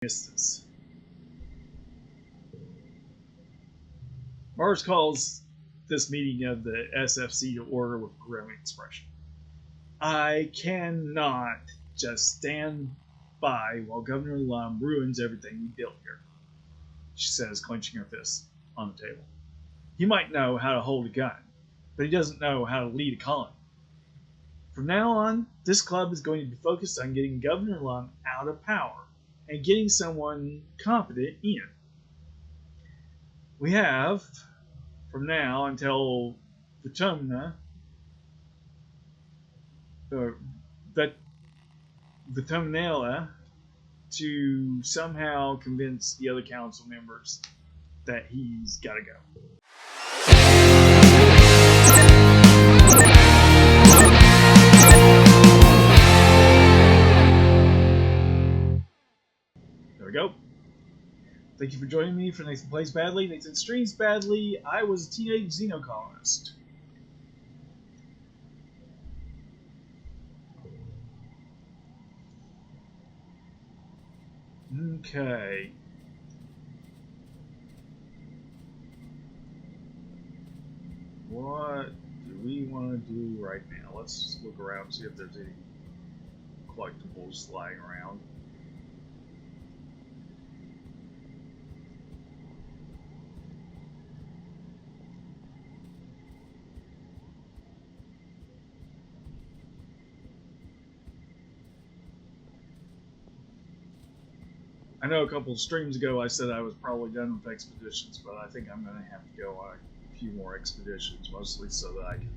Exocolonist. Mars calls this meeting of the SFC to order with grim expression. I cannot just stand by while Governor Lum ruins everything we built here, she says, clenching her fists on the table. He might know how to hold a gun, but he doesn't know how to lead a colony. From now on, this club is going to be focused on getting Governor Lum out of power and getting someone competent in. We have, from now until Vitumna, Vitumnala, to somehow convince the other council members that he's got to go. There we go. Thank you for joining me for Nathan Plays Badly. Nathan streams badly. I was a teenage xenocolonist. Okay. What do we want to do right now? Let's look around and see if there's any collectibles lying around. I know a couple of streams ago I said I was probably done with expeditions, but I think I'm going to have to go on a few more expeditions, mostly so that I can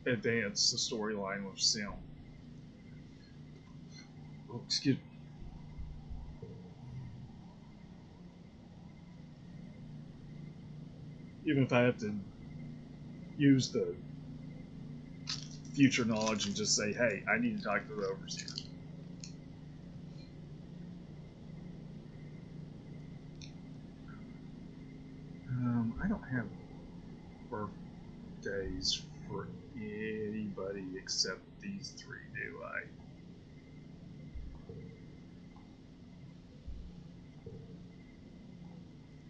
advance the storyline with Sim. Oh, excuse me. Even if I have to use the future knowledge and just say, hey, I need to talk to the overseer. I don't have birthdays for anybody except these three, do I?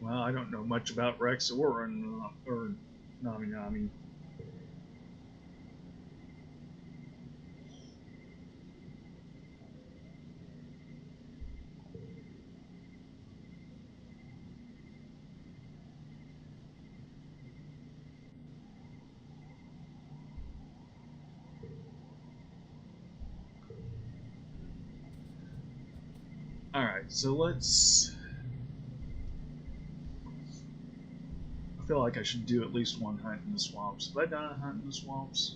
Well, I don't know much about Rex or Nami Nami. Alright, so let's... I feel like I should do at least one hunt in the swamps. Have I done a hunt in the swamps?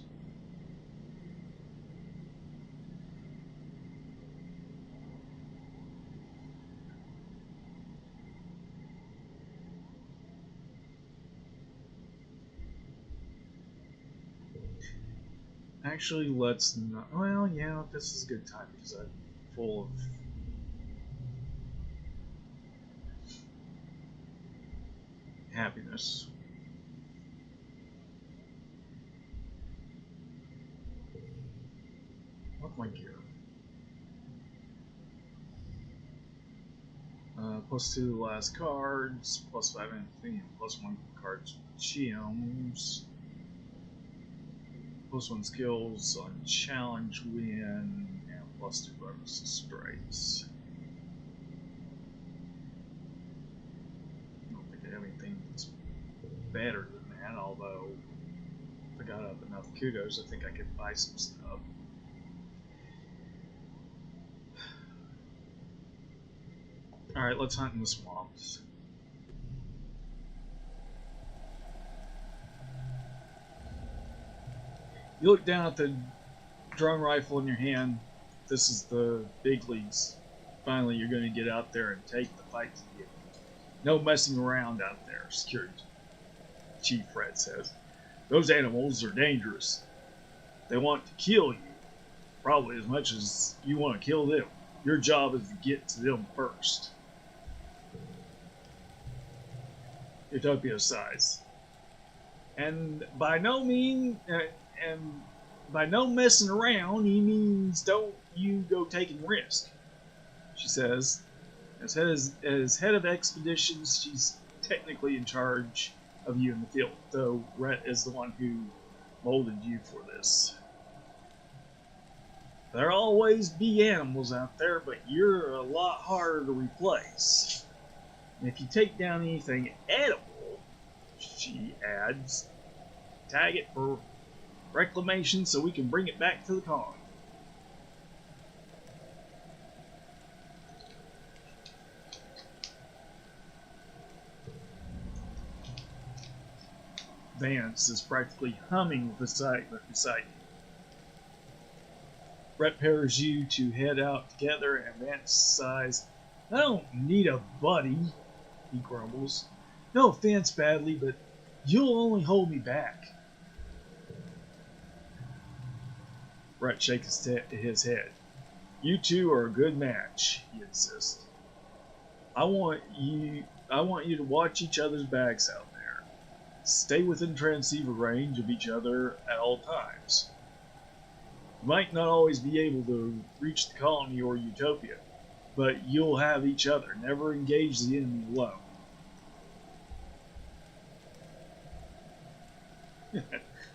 Actually, let's not... Well, yeah, this is a good time because I'm full of... happiness. What's my gear? +2 the last cards, +5 anything, and +1 cards gems. +1 skills on challenge win, and +2 bonus to strikes. I don't think I have anything that's better than that, although if I got up enough kudos, I think I could buy some stuff. Alright, let's hunt in the swamps. You look down at the drone rifle in your hand. This is the big leagues. Finally, you're going to get out there and take the fight to the end. No messing around out there, Security Chief Fred says. Those animals are dangerous. They want to kill you, probably as much as you want to kill them. Your job is to get to them first. Utopia sighs. And by no means, And by no messing around, he means don't you go taking risk, she says. As head of expeditions, she's technically in charge of you in the field, though Rhett is the one who molded you for this. There'll always be animals out there, but you're a lot harder to replace. And if you take down anything edible, she adds, tag it for reclamation so we can bring it back to the colony. Vance is practically humming with excitement beside you. Brett pairs you to head out together, and Vance sighs. I don't need a buddy, he grumbles. No offense, Badly, but you'll only hold me back. Brett shakes his head. You two are a good match, he insists. I want you to watch each other's backs out there. Stay within transceiver range of each other at all times. You might not always be able to reach the colony or Utopia, but you'll have each other. Never engage the enemy alone.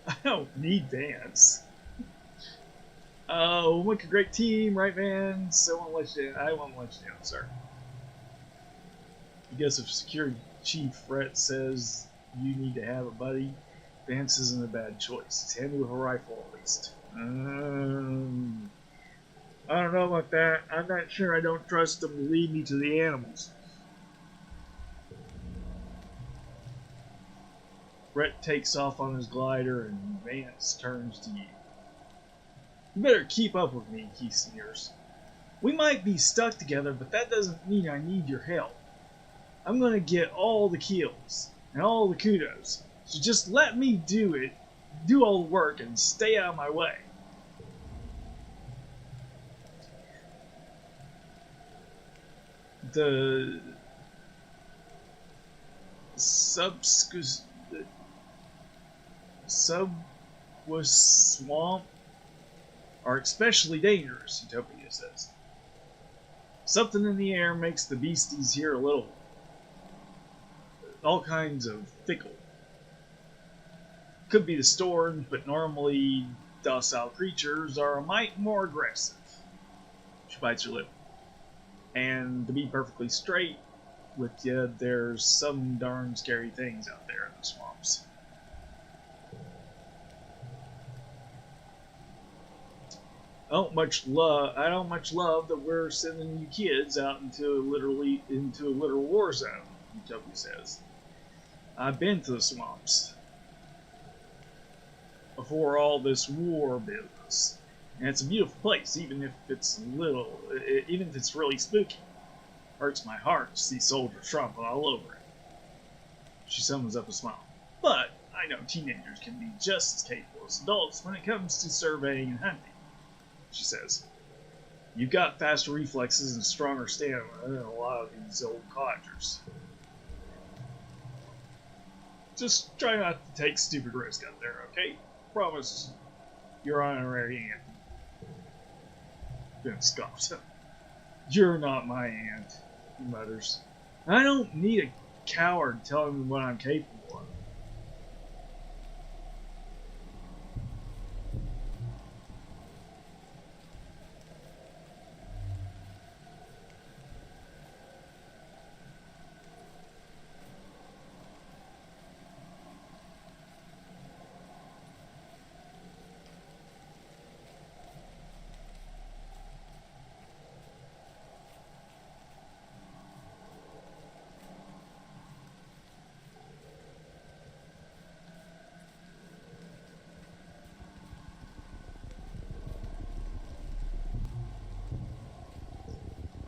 I don't need Vance. We'll make a great team, right, man? So I won't let you down, sir. I guess if Security Chief Rhett says you need to have a buddy, Vance isn't a bad choice. He's handy with a rifle, at least. I don't know about that. I'm not sure I don't trust him to lead me to the animals. Brett takes off on his glider and Vance turns to you. You better keep up with me, he sneers. We might be stuck together, but that doesn't mean I need your help. I'm gonna get all the kills and all the kudos. So just let me do all the work, and stay out of my way. The subwoof swamp are especially dangerous, Utopia says. Something in the air makes the beasties here a little, all kinds of fickle. Could be the storms, but normally docile creatures are a mite more aggressive. She bites her lip. And to be perfectly straight with you, there's some darn scary things out there in the swamps. I don't much love that we're sending you kids out into a literal war zone, Utopia says. I've been to the swamps before all this war business, and it's a beautiful place, even if it's really spooky. Hurts my heart to see soldiers trampled all over it. She summons up a smile. But I know teenagers can be just as capable as adults when it comes to surveying and hunting, she says. You've got faster reflexes and stronger stamina than a lot of these old codgers. Just try not to take stupid risks out there, okay? Promise you're honorary aunt. Ben scoffs. You're not my aunt, he mutters. I don't need a coward telling me what I'm capable of.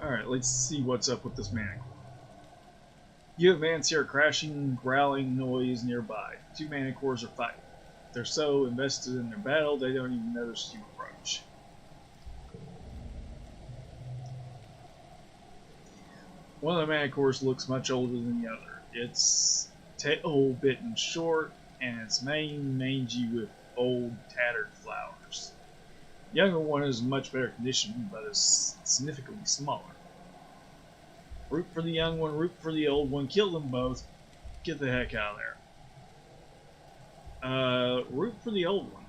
Alright, let's see what's up with this maniac. You have Vance hear a crashing, growling noise nearby. Two Manicores are fighting. They're so invested in their battle, they don't even notice you approach. One of the Manicores looks much older than the other. Its tail bitten short, and its mane mangy with old, tattered flowers. The younger one is in much better condition, but is significantly smaller. Root for the young one, root for the old one, kill them both, get the heck out of there. Root for the old one.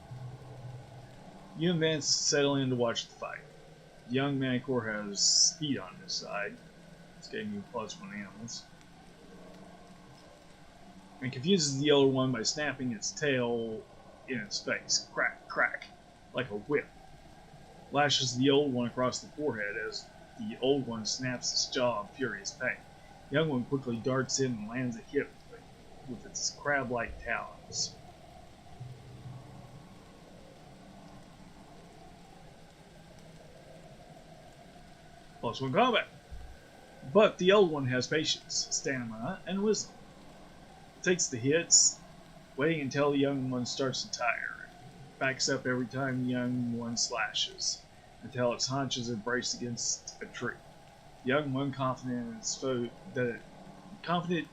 You and Vance settle in to watch the fight. The young Manticore has speed on his side. It's getting you +1 animals. And confuses the older one by snapping its tail in its face. Crack, crack, like a whip. Lashes the old one across the forehead as the old one snaps its jaw in furious pain. The young one quickly darts in and lands a hit with its crab-like talons. +1 combat. But the old one has patience, stamina, and wisdom. It takes the hits, waiting until the young one starts to tire. Backs up every time the young one slashes, until its haunches are braced against a tree. The young one, confident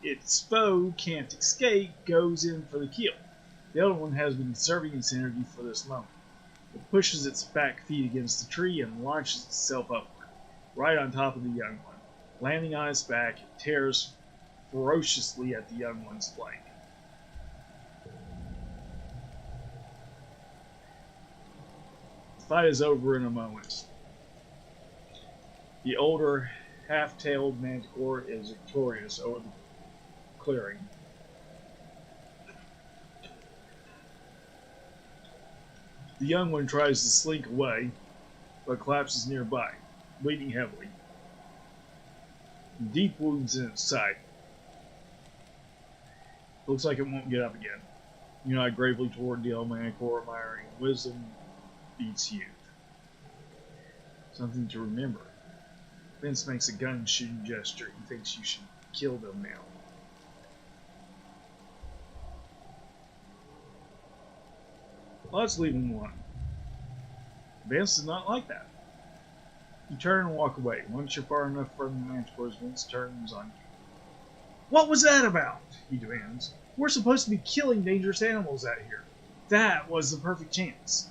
its foe can't escape, goes in for the kill. The older one has been conserving its energy for this moment. It pushes its back feet against the tree and launches itself upward, right on top of the young one. Landing on its back, it tears ferociously at the young one's flank. The fight is over in a moment. The older, half-tailed Manticore is victorious over the clearing. The young one tries to slink away, but collapses nearby, bleeding heavily. Deep wounds in its side. Looks like it won't get up again. You nod gravely toward the old Manticore, admiring wisdom beats youth. Something to remember. Vince makes a gun shooting gesture. He thinks you should kill them now. Let's leave him alone. Vince does not like that. You turn and walk away. Once you're far enough from the Manticores, Vince turns on you. What was that about? He demands. We're supposed to be killing dangerous animals out here. That was the perfect chance.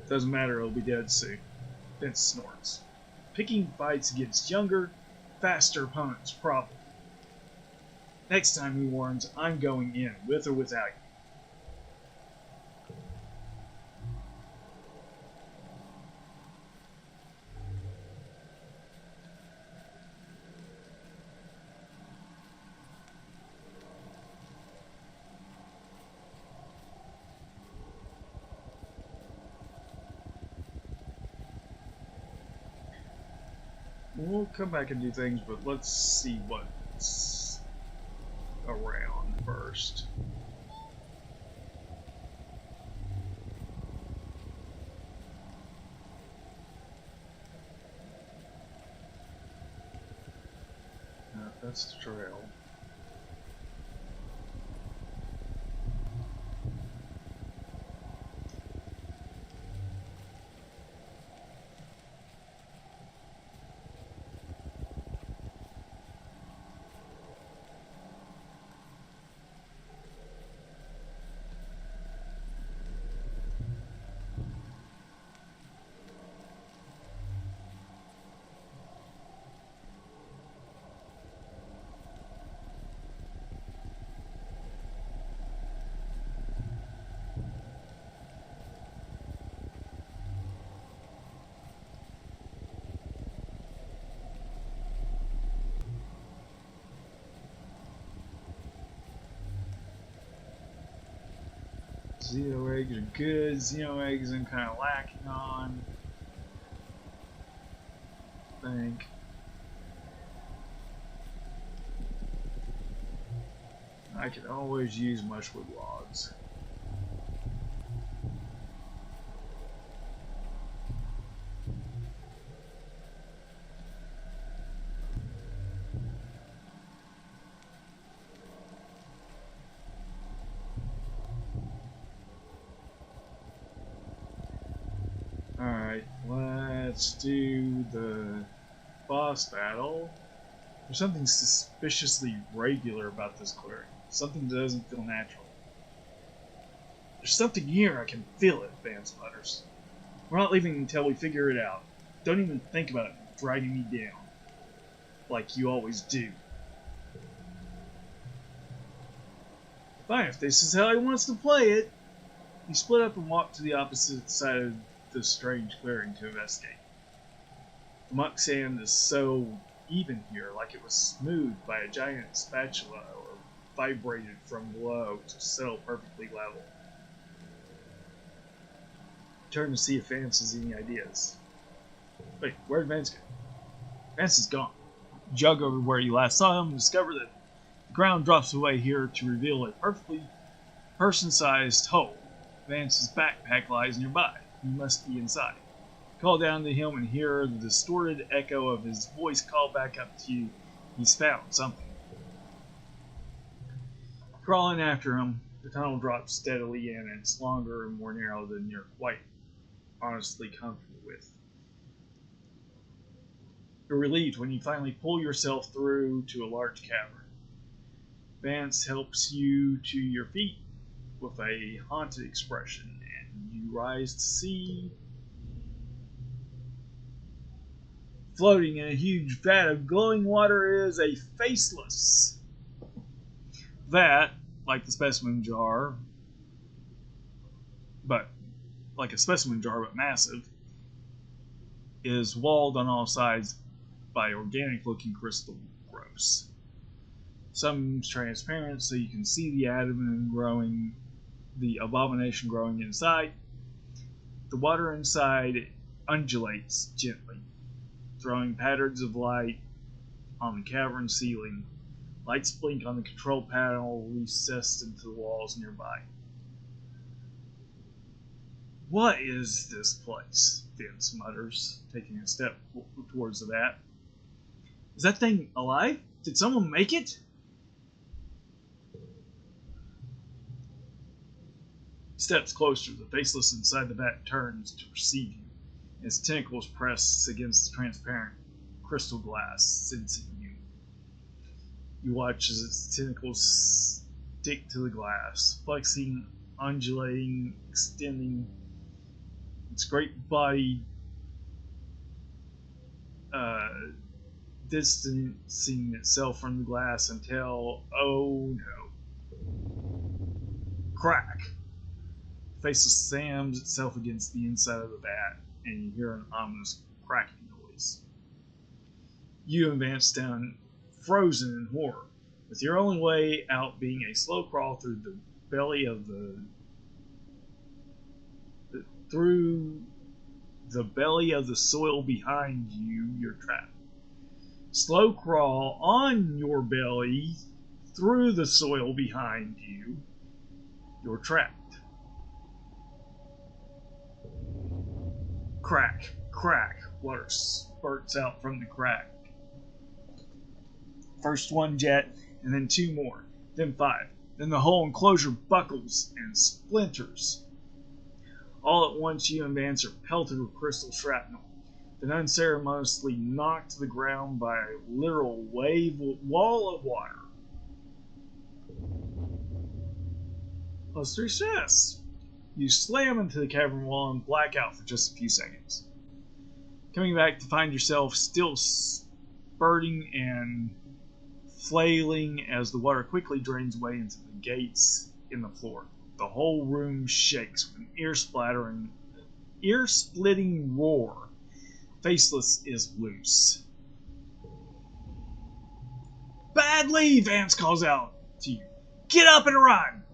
Doesn't matter, he'll be dead soon. Vince snorts. Picking fights against younger, faster opponents, probably. Next time, he warns, I'm going in, with or without you. We'll come back and do things, but let's see what's around first. That's the trail. Xeno eggs are good. Xeno eggs I'm kind of lacking on. I think. I could always use mushwood logs. Alright, let's do the boss battle. There's something suspiciously regular about this clearing. Something that doesn't feel natural. There's something here, I can feel it, Vance mutters. We're not leaving until we figure it out. Don't even think about it dragging me down. Like you always do. Fine, if this is how he wants to play it. He split up and walked to the opposite side of the strange clearing to investigate. The muck sand is so even here, like it was smoothed by a giant spatula or vibrated from below to settle perfectly level. Turn to see if Vance has any ideas. Wait, where'd Vance go? Vance is gone. You jog over where you last saw him and discover that the ground drops away here to reveal a perfectly person-sized hole. Vance's backpack lies nearby. He must be inside. Call down to him and hear the distorted echo of his voice call back up to you. He's found something. Crawling after him, the tunnel drops steadily in, and it's longer and more narrow than you're quite honestly comfortable with. You're relieved when you finally pull yourself through to a large cavern. Vance helps you to your feet with a haunted expression, and you rise to see, floating in a huge vat of glowing water, is a faceless. That, like a specimen jar, but massive, is walled on all sides by organic-looking crystal growths. Some transparent, so you can see the abomination growing inside. The water inside undulates gently, throwing patterns of light on the cavern ceiling. Lights blink on the control panel recessed into the walls nearby. What is this place? Vance mutters, taking a step towards the vat. Is that thing alive? Did someone make it? Steps closer, the faceless inside the vat turns to receive you. Its tentacles press against the transparent crystal glass, sensing you. You watch as its tentacles stick to the glass, flexing, undulating, extending. Its great body distancing itself from the glass until, oh no. Crack! The faceless slams itself against the inside of the vat, and you hear an ominous cracking noise. You advance down, frozen in horror, with your only way out being a slow crawl through the belly of the soil behind you. You're trapped. Slow crawl on your belly through the soil behind you. You're trapped. Crack, crack. Water spurts out from the crack. First one jet, and then two more, then five. Then the whole enclosure buckles and splinters. All at once, you and Vance are pelted with crystal shrapnel, then unceremoniously knocked to the ground by a literal wall of water. Plus 3 success. You slam into the cavern wall and black out for just a few seconds. Coming back to find yourself still spurting and flailing as the water quickly drains away into the gates in the floor. The whole room shakes with an ear-splitting roar. Faceless is loose. Badly! Vance calls out to you. Get up and run!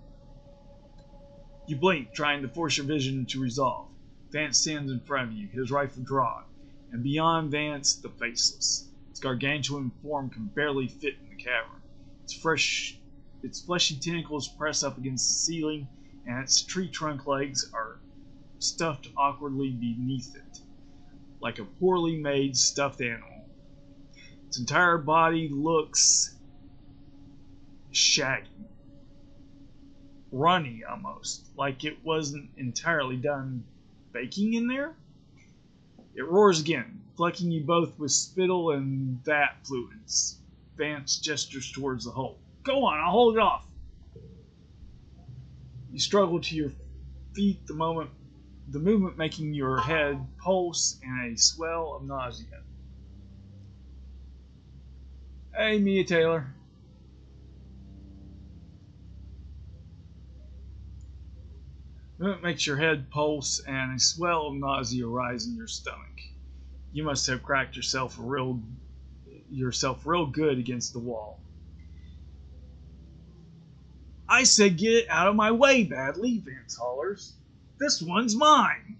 You blink, trying to force your vision to resolve. Vance stands in front of you, his rifle drawn, and beyond Vance, the Faceless. Its gargantuan form can barely fit in the cavern. Its fleshy tentacles press up against the ceiling, and its tree trunk legs are stuffed awkwardly beneath it, like a poorly made stuffed animal. Its entire body looks shaggy, runny almost, like it wasn't entirely done baking in there. It roars again, flecking you both with spittle and vat fluids. Vance gestures towards the hole. Go on, I'll hold it off. You struggle to your feet, the movement making your head pulse in a swell of nausea. Hey, Mia Taylor. The movement makes your head pulse and a swell of nausea rise in your stomach. You must have cracked yourself real good against the wall. I said get it out of my way, Badly, Vance hollers. This one's mine.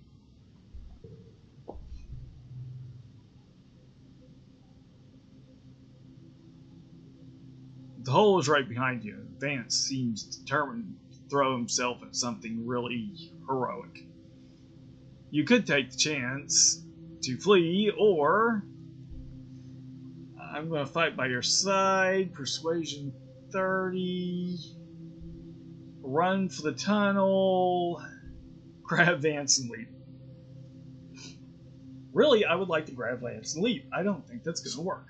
The hole is right behind you, and Vance seems determined to throw himself at something really heroic. You could take the chance to flee, or I'm going to fight by your side, persuasion 30, run for the tunnel, grab Vance and leap. Really, I would like to grab Vance and leap. I don't think that's going to work.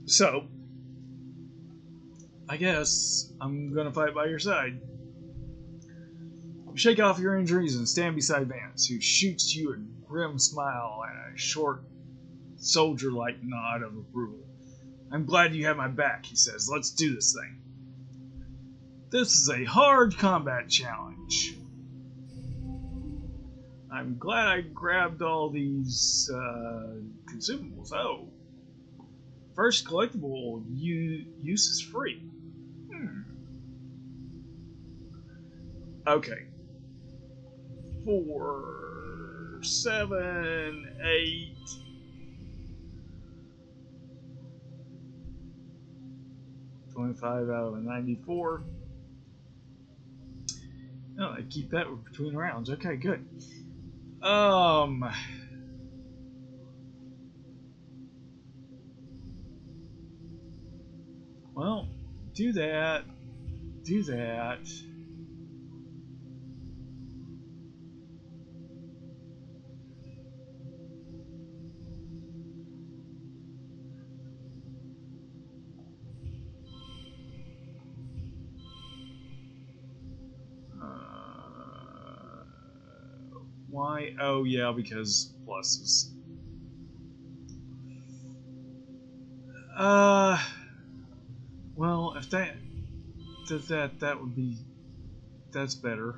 So, I guess I'm going to fight by your side. You shake off your injuries and stand beside Vance, who shoots you a grim smile and a short, soldier-like nod of approval. I'm glad you have my back, he says. Let's do this thing. This is a hard combat challenge. I'm glad I grabbed all these consumables. Oh. First collectible use is free. Okay. 4, 7, 8. $25 out of 94. Oh, I keep that between rounds. Okay, good. Well, do that. Do that. Why? Oh, yeah, because pluses. Well, if that does that, that would be... That's better.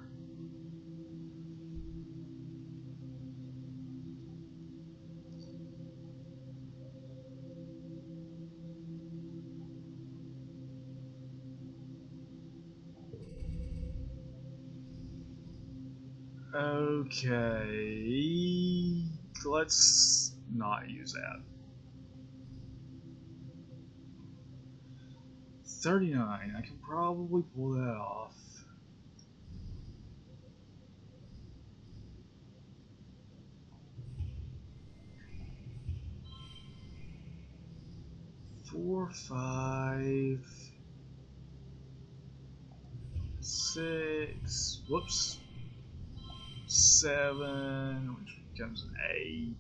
Okay, let's not use that. 39, I can probably pull that off. Four, 5, 6, whoops, 7, which becomes an 8,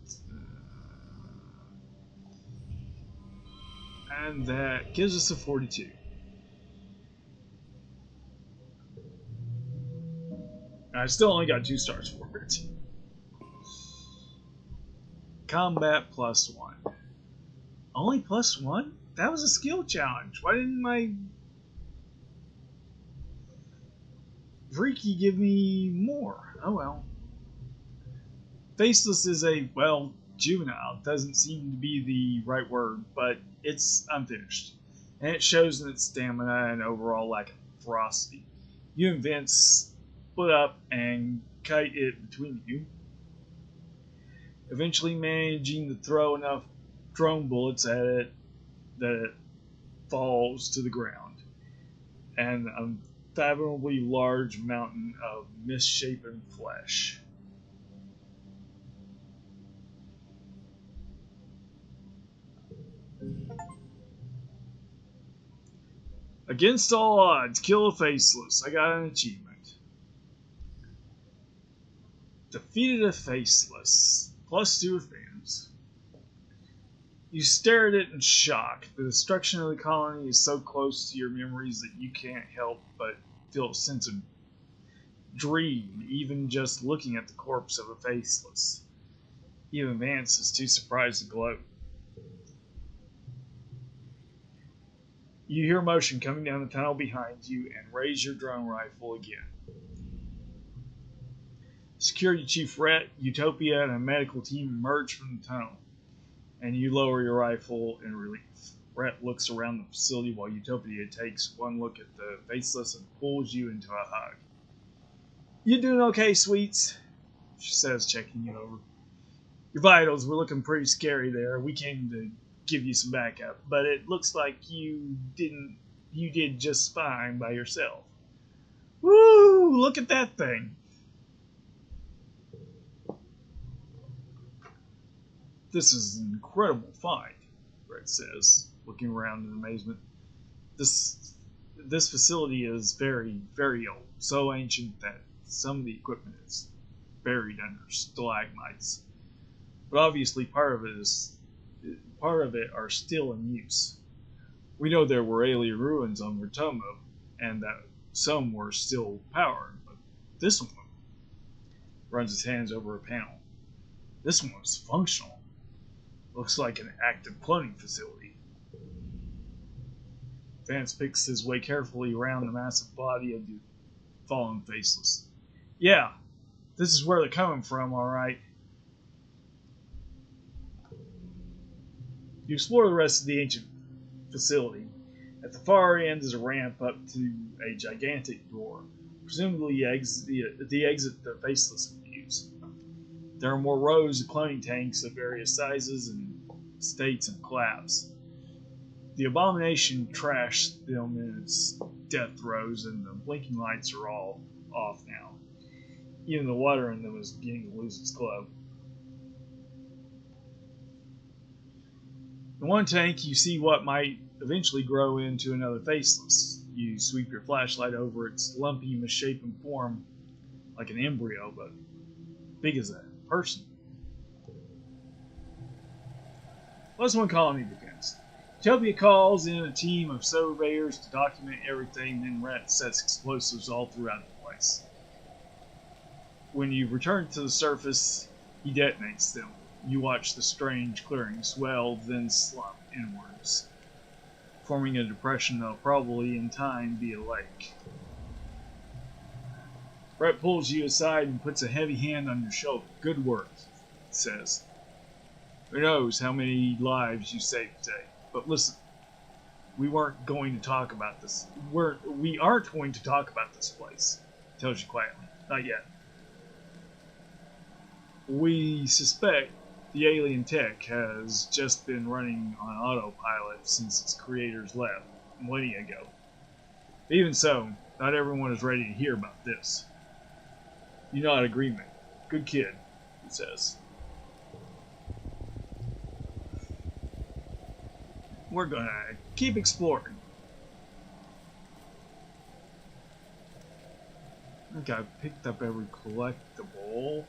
and that gives us a 42. I still only got 2 stars for it. Combat +1. Only +1? That was a skill challenge. Why didn't my Freaky give me more? Oh well. Faceless is a, well, juvenile. Doesn't seem to be the right word, but it's unfinished. And it shows in its stamina and overall lack of ferocity. You and Vince split up and kite it between you, eventually managing to throw enough drone bullets at it that it falls to the ground. And unfathomably large mountain of misshapen flesh. Against all odds, kill a faceless. I got an achievement. Defeated a faceless. +2 advance. You stare at it in shock. The destruction of the colony is so close to your memories that you can't help but feel a sense of dread, even just looking at the corpse of a faceless. Even Vance is too surprised to gloat. You hear motion coming down the tunnel behind you and raise your drone rifle again. Security Chief Rhett, Utopia, and a medical team emerge from the tunnel, and you lower your rifle in relief. Rhett looks around the facility while Utopia takes one look at the faceless and pulls you into a hug. "You doing okay, sweets?" she says, checking you over. "Your vitals were looking pretty scary there. We came to give you some backup, but it looks like you did just fine by yourself." "Woo! Look at that thing!" "This is an incredible find," Brett says, looking around in amazement. This facility is very, very old, so ancient that some of the equipment is buried under stalagmites. But obviously part of it are still in use. We know there were alien ruins on Rotomo, and that some were still powered, but this one runs his hands over a panel. This one was functional. Looks like an active cloning facility. Vance picks his way carefully around the massive body of the fallen faceless. "Yeah, this is where they're coming from, all right." You explore the rest of the ancient facility. At the far end is a ramp up to a gigantic door, presumably the exit the faceless would use. There are more rows of cloning tanks of various sizes and states and collapse. The abomination trashed them in its death throes, and the blinking lights are all off now. Even the water in them is beginning to lose its glow. In one tank, you see what might eventually grow into another faceless. You sweep your flashlight over its lumpy, misshapen form like an embryo, but big as a person. +1 colony begins. Utopia calls in a team of surveyors to document everything, then Rhett sets explosives all throughout the place. When you return to the surface, he detonates them. You watch the strange clearing swell, then slump inwards, forming a depression that'll probably in time be a lake. Brett pulls you aside and puts a heavy hand on your shoulder. "Good work," he says. "Who knows how many lives you saved today? But listen, we aren't going to talk about this place," he tells you quietly. "Not yet. We suspect the alien tech has just been running on autopilot since its creators left millennia ago. But even so, not everyone is ready to hear about this." You nod agreement. "Good kid," he says. "We're gonna keep exploring." I think I picked up every collectible.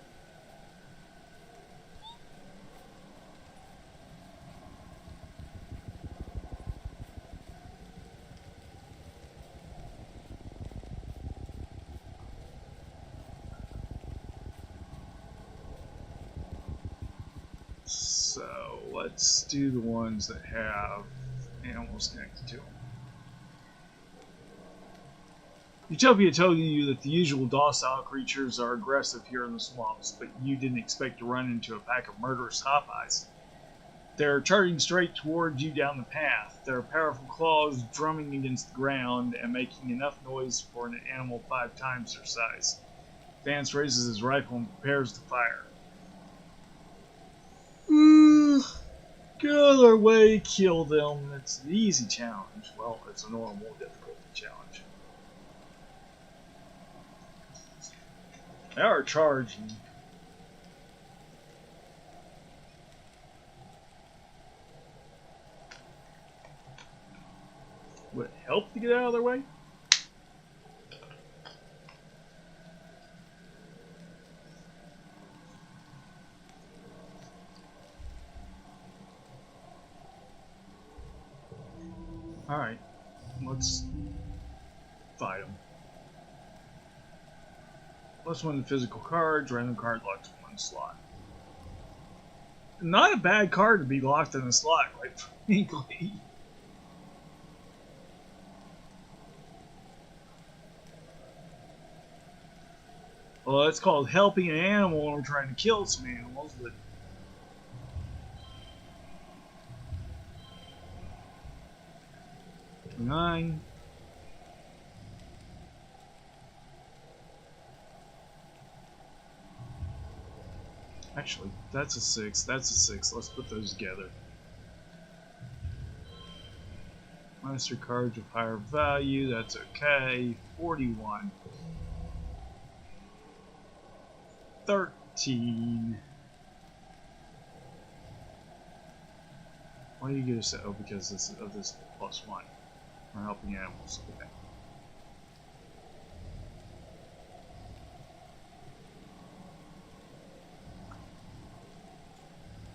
So let's do the ones that have animals connected to them. Utopia told you that the usual docile creatures are aggressive here in the swamps, but you didn't expect to run into a pack of murderous hop-eyes. They're charging straight toward you down the path, their powerful claws drumming against the ground and making enough noise for an animal 5 times their size. Vance raises his rifle and prepares to fire. Get out of their way, kill them. It's an easy challenge. Well, it's a normal difficulty challenge. They are charging. Would it help to get out of their way? Alright, let's fight them. Plus one physical cards, random card locks one slot. Not a bad card to be locked in a slot, quite frankly. Well, it's called helping an animal when we're trying to kill some animals, but... Nine. Actually, that's a 6. That's a 6. Let's put those together. Monster cards of higher value. That's okay. 41. 13. Why do you get us that? Oh, because of this +1. We're helping animals. Okay.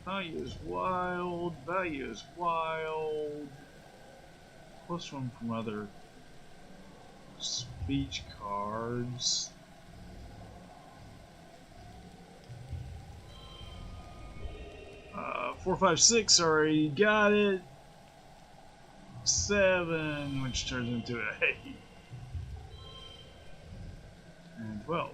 Value is wild. Value is wild. +1 from other speech cards. Uh, 4, 5, 6. Already got it. 7, which turns into an 8. And 12.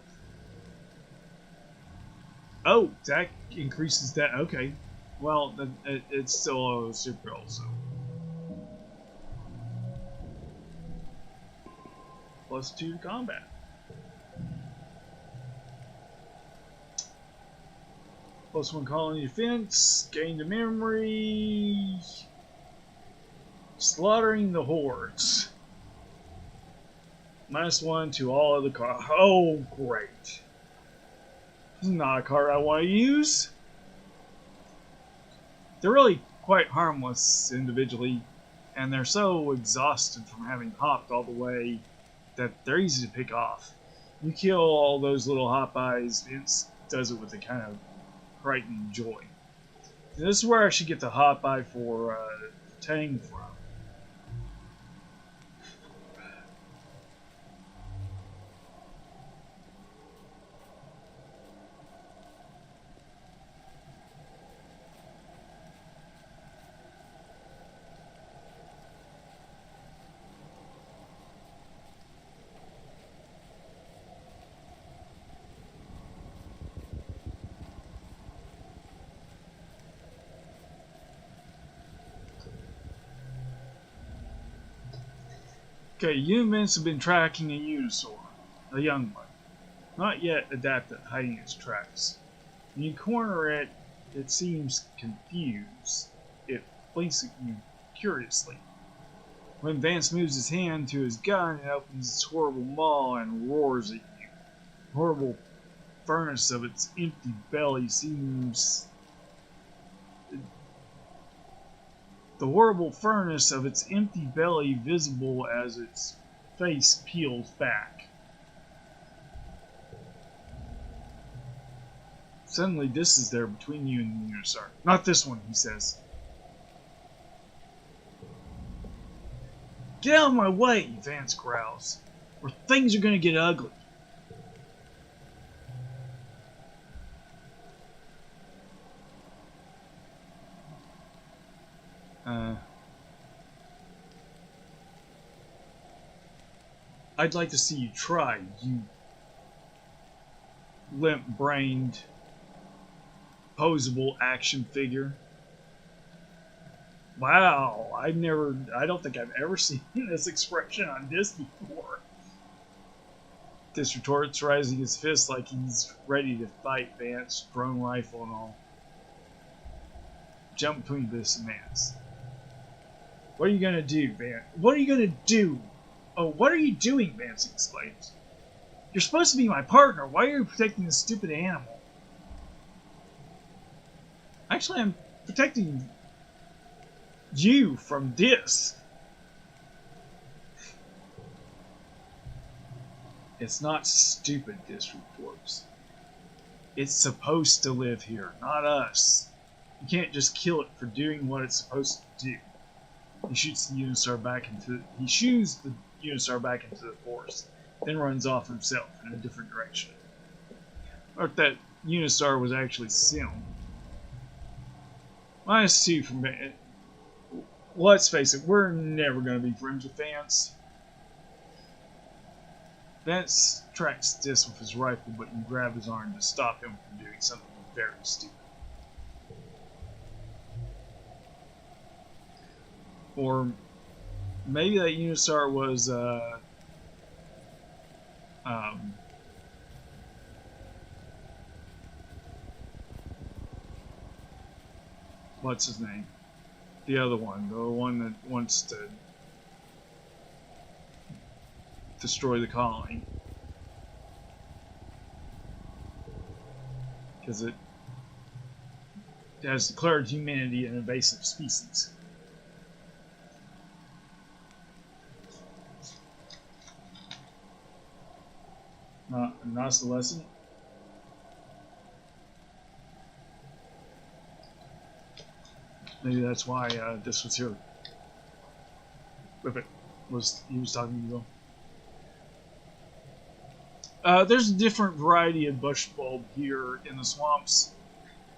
Oh, that increases that. Okay. Well, it's still a super roll, so. +2 to combat. +1 colony defense. Gain to memory. Slaughtering the hordes. -1 to all other cards. Oh, great. This is not a card I want to use. They're really quite harmless individually, and they're so exhausted from having hopped all the way that they're easy to pick off. You kill all those little hop eyes, Vince does it with a kind of frightened joy. And this is where I should get the hop eye for Tang from. Okay, humans have been tracking a Unisaur, a young one, not yet adept at hiding its tracks. When you corner it, it seems confused. It blinks at you curiously. When Vance moves his hand to his gun, it opens its horrible maw and roars at you. The horrible furnace of its empty belly seems... The horrible furnace of its empty belly visible as its face peels back. Suddenly, this is there between you and the Unisaur. Not this one, he says. Get out of my way, Vance growls, or things are gonna get ugly. I'd like to see you try, you limp-brained, posable action figure. Wow, I don't think I've ever seen this expression on this before. This retorts, raising his fist like he's ready to fight Vance, drone rifle and all. Jump between this and Vance. What are you gonna do, Vance? What are you gonna do? Oh, what are you doing? Vance exclaims. You're supposed to be my partner. Why are you protecting this stupid animal? Actually, I'm protecting you from this. It's not stupid, this reports. It's supposed to live here, not us. You can't just kill it for doing what it's supposed to do. He shoots the Unistar back into the forest, then runs off himself in a different direction. Or if that Unistar was actually Sim. -2 from it. Let's face it, we're never going to be friends with Vance. Vance tracks Dis with his rifle, but you grab his arm to stop him from doing something very stupid. Or maybe that Unistar was what's his name? The other one, the one that wants to destroy the colony. Because it has declared humanity an invasive species. Not the lesson. Maybe that's why this was here. If it was, he was talking to you. There's a different variety of bush bulb here in the swamps.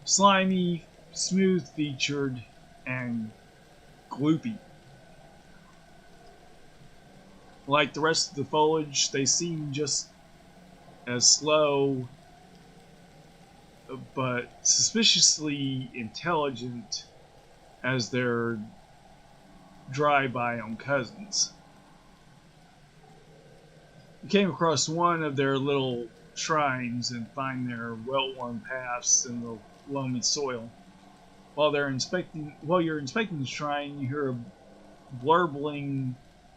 Slimy, smooth-featured, and gloopy. Like the rest of the foliage, they seem just as slow, but suspiciously intelligent as their dry biome cousins. You came across one of their little shrines and find their well-worn paths in the loamy soil. While you're inspecting the shrine, you hear a blurbling,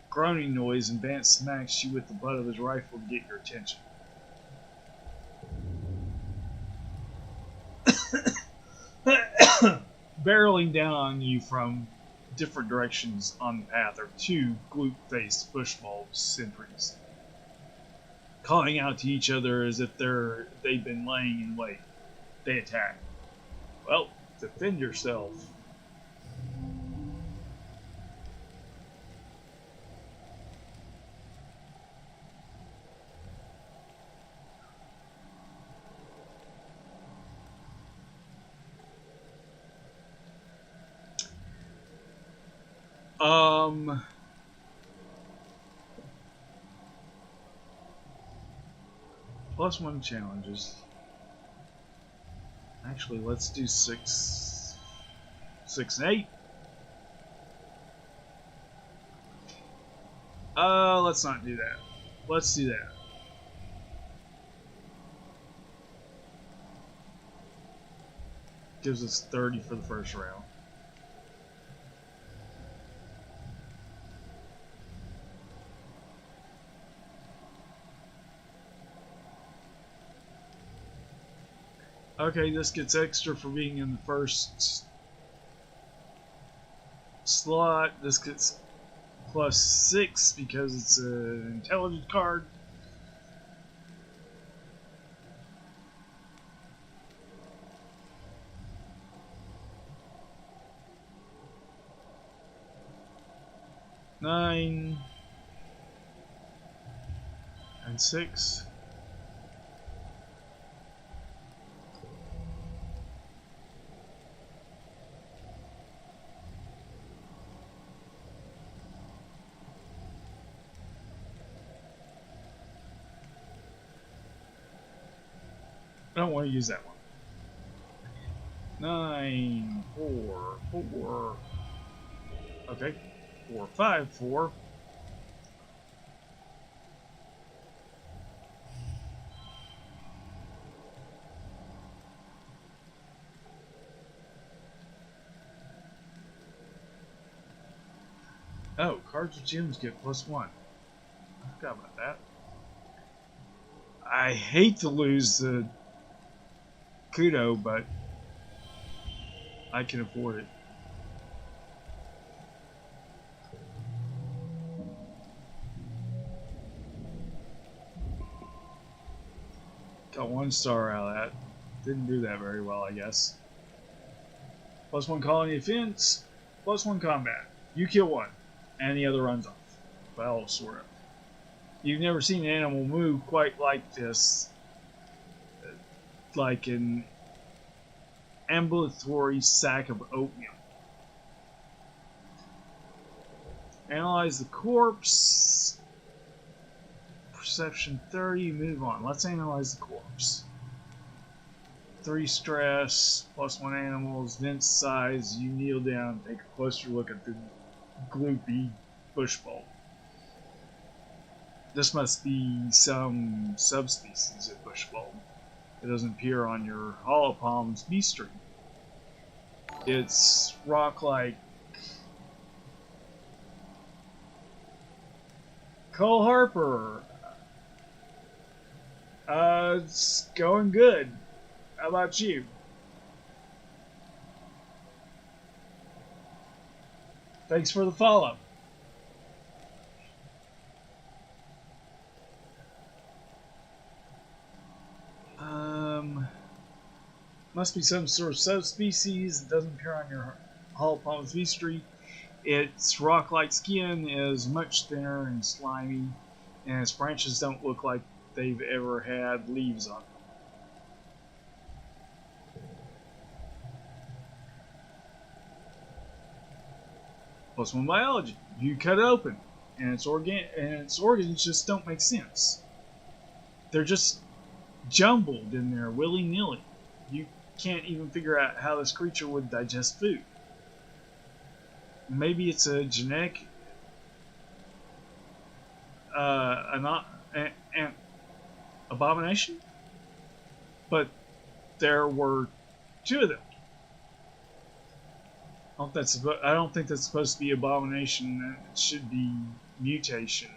groaning noise, and Vance smacks you with the butt of his rifle to get your attention. Barreling down on you from different directions on the path are two gloop-faced bushbulb sentries, calling out to each other as if they've been laying in wait. They attack. Well, defend yourself. +1 challenges. Actually, let's do 6 and 8. Let's not do that. Let's do that. Gives us 30 for the first round. Okay, this gets extra for being in the first slot. This gets +6 because it's an intelligence card. Nine and 6. I don't want to use that one. 9, 4, 4. Okay. 4, 5, 4. Oh, cards with gems get +1. I forgot about that. I hate to lose the Kudo, but I can afford it. Got 1 star out of that. Didn't do that very well, I guess. +1 colony defense, +1 combat. You kill 1, and the other runs off. Well, sort of. You've never seen an animal move quite like this. Like an ambulatory sack of oatmeal. Analyze the corpse. Perception 30, move on. Let's analyze the corpse. 3 stress, +1 animals, dense size. You kneel down, take a closer look at the gloopy bush bulb. This must be some subspecies of bush bulb. It doesn't appear on your hollow palm's beast tree. It's rock-like. Cole Harper. It's going good. How about you? Thanks for the follow. Must be some sort of subspecies. It doesn't appear on your hollow palm's beast tree. Its rock-like skin is much thinner and slimy, and its branches don't look like they've ever had leaves on them. +1 biology. You cut it open, and its organs just don't make sense. They're just jumbled in there willy-nilly. You can't even figure out how this creature would digest food. Maybe it's a genetic an abomination, but there were 2 of them. I don't think that's supposed to be abomination. It should be mutation.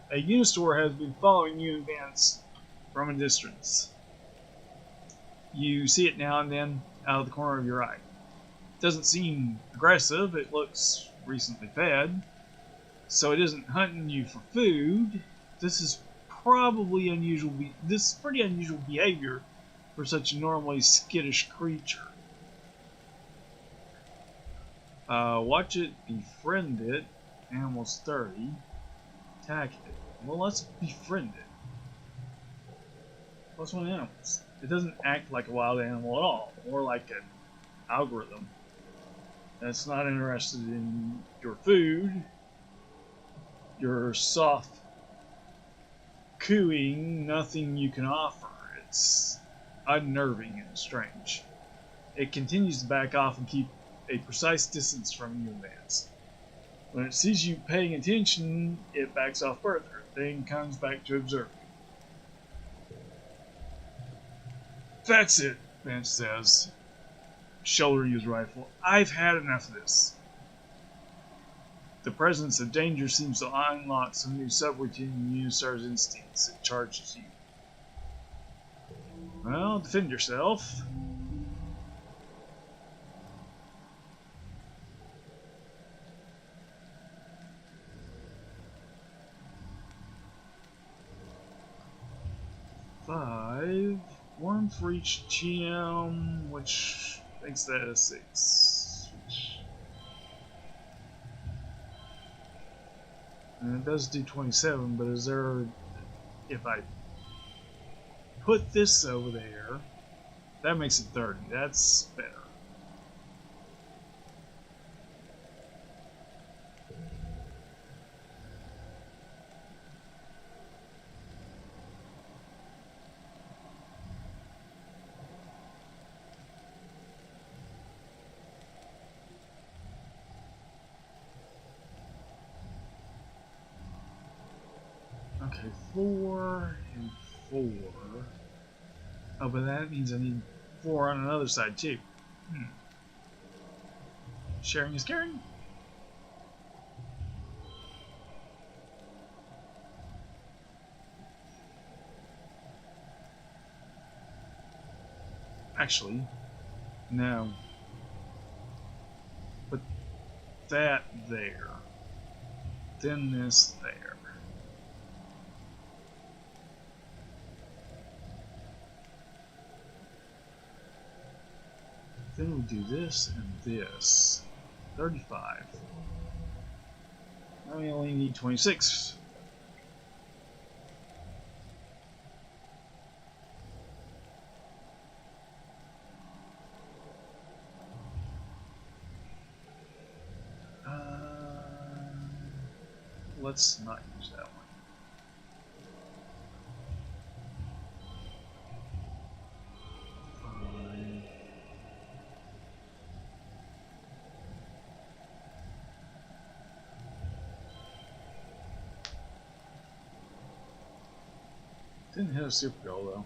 A Unisaur has been following you in advance from a distance. You see it now and then out of the corner of your eye. It doesn't seem aggressive. It looks recently fed, so it isn't hunting you for food. This is probably unusual. This is pretty unusual behavior for such a normally skittish creature. Watch it, befriend it. Animals 30. Attack it. Well, let's befriend it. +1 animals. It doesn't act like a wild animal at all, more like an algorithm that's not interested in your food, your soft cooing, nothing you can offer. It's unnerving and strange. It continues to back off and keep a precise distance from you in advance. When it sees you paying attention, it backs off further, then comes back to observe you. That's it, Bench says, shouldering his rifle. I've had enough of this. The presence of danger seems to unlock some new subroutine in Unisaur's instincts. It charges you. Well, defend yourself. Five. 1 for each GM, which makes that a 6. And it does do 27, but is there... If I put this over there, that makes it 30. That's better. Okay, 4 and 4. Oh, but that means I need 4 on another side too. Sharing is caring. Actually, no. Put that there. Then this there. Then we'll do this and this. 35. Now we only need 26. Let's not use that one. Fine. Didn't hit a super goal though.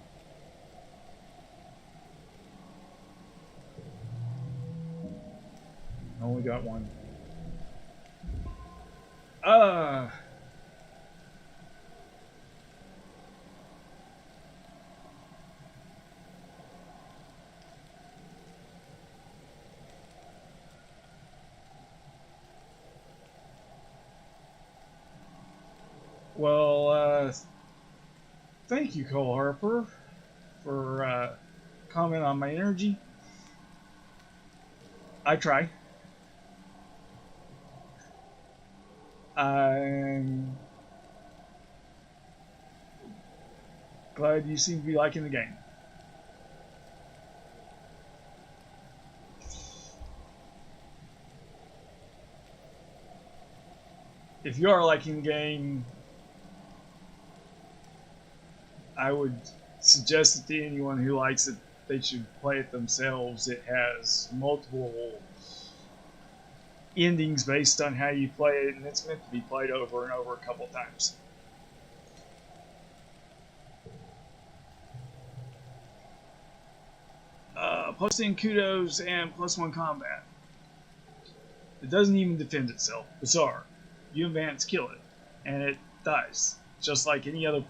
Only got one. Well, thank you, Cole Harper, for comment on my energy. I try. I'm glad you seem to be liking the game. If you are liking the game, I would suggest it to anyone who likes it, they should play it themselves. It has multiple endings based on how you play it, and it's meant to be played over and over a couple times. Posting kudos and +1 combat. It doesn't even defend itself. Bizarre. You advance, kill it, and it dies, just like any other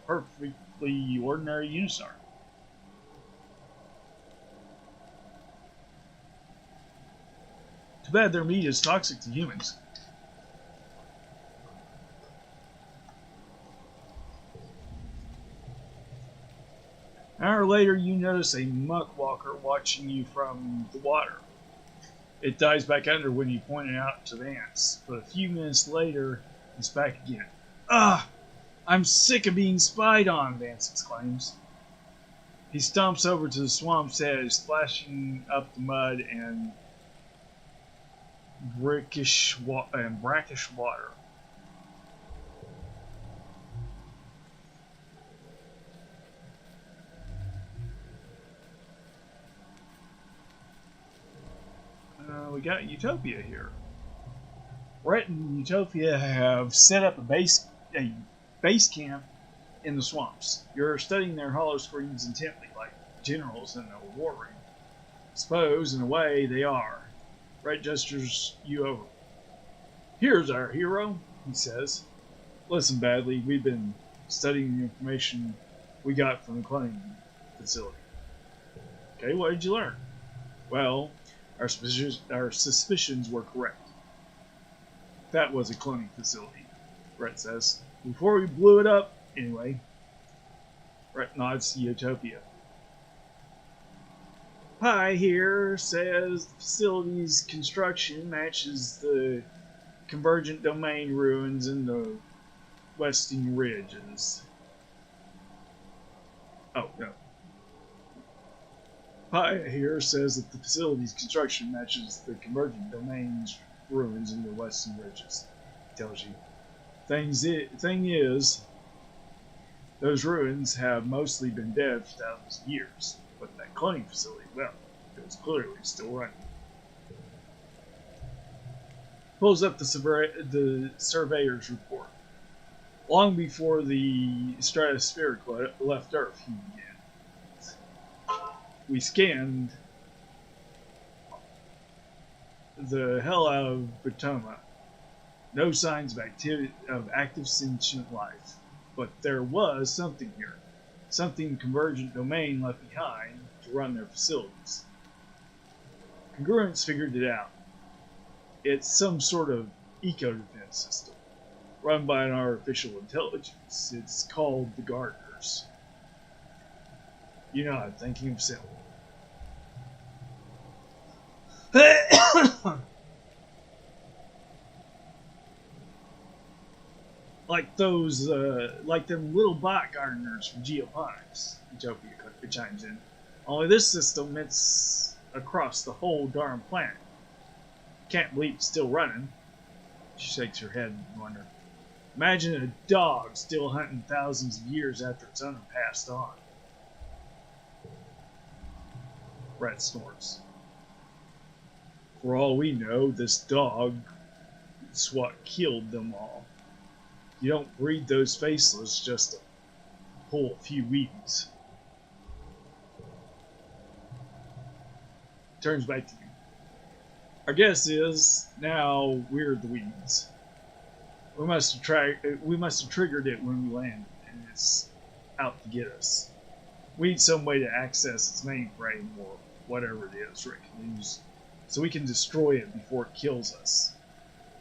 perfectly ordinary Unistar. Too bad their meat is toxic to humans. An hour later, you notice a muck walker watching you from the water. It dives back under when you point it out to Vance, but a few minutes later, it's back again. Ah! I'm sick of being spied on, Vance exclaims. He stomps over to the swamp's edge, splashing up the mud and brackish water. We got Utopia here. Rhett and Utopia have set up a base camp in the swamps. You're studying their hollow screens intently, like generals in a war room. Suppose, in a way, they are. Rhett gestures you over. Here's our hero, he says. Listen, Badly, we've been studying the information we got from the cloning facility. Okay, what did you learn? Well, our suspicions were correct. That was a cloning facility, Rhett says. Before we blew it up, anyway. Rhett nods to Utopia. Pi here says the facility's construction matches the convergent domain ruins in the western ridges. Oh, no. Pi here says that the facility's construction matches the convergent domain's ruins in the western ridges. Tells you. Thing is, those ruins have mostly been dead for thousands of years, but that cloning facility, well, it was clearly still running. Pulls up the surveyor's report. Long before the stratospheric left Earth, he began. We scanned the hell out of Botoma. No signs of active sentient life. But there was something here. Something convergent domain left behind. to run their facilities. Congruence figured it out. It's some sort of eco-defense system, run by an artificial intelligence. It's called the Gardeners. You know, I'm thinking of Sil. Like those, like them little bot gardeners from Geoponics, Utopia chimes in. Only this system, it's across the whole darn planet. Can't believe it's still running. She shakes her head in wonder. Imagine a dog still hunting thousands of years after its owner passed on. Brett snorts. For all we know, this dog is what killed them all. You don't breed those faceless just to pull a few weeds. Turns back to you. Our guess is now we're the weeds. We must have triggered it when we landed, and it's out to get us. We need some way to access its mainframe or whatever it is Rick used, so we can destroy it before it kills us.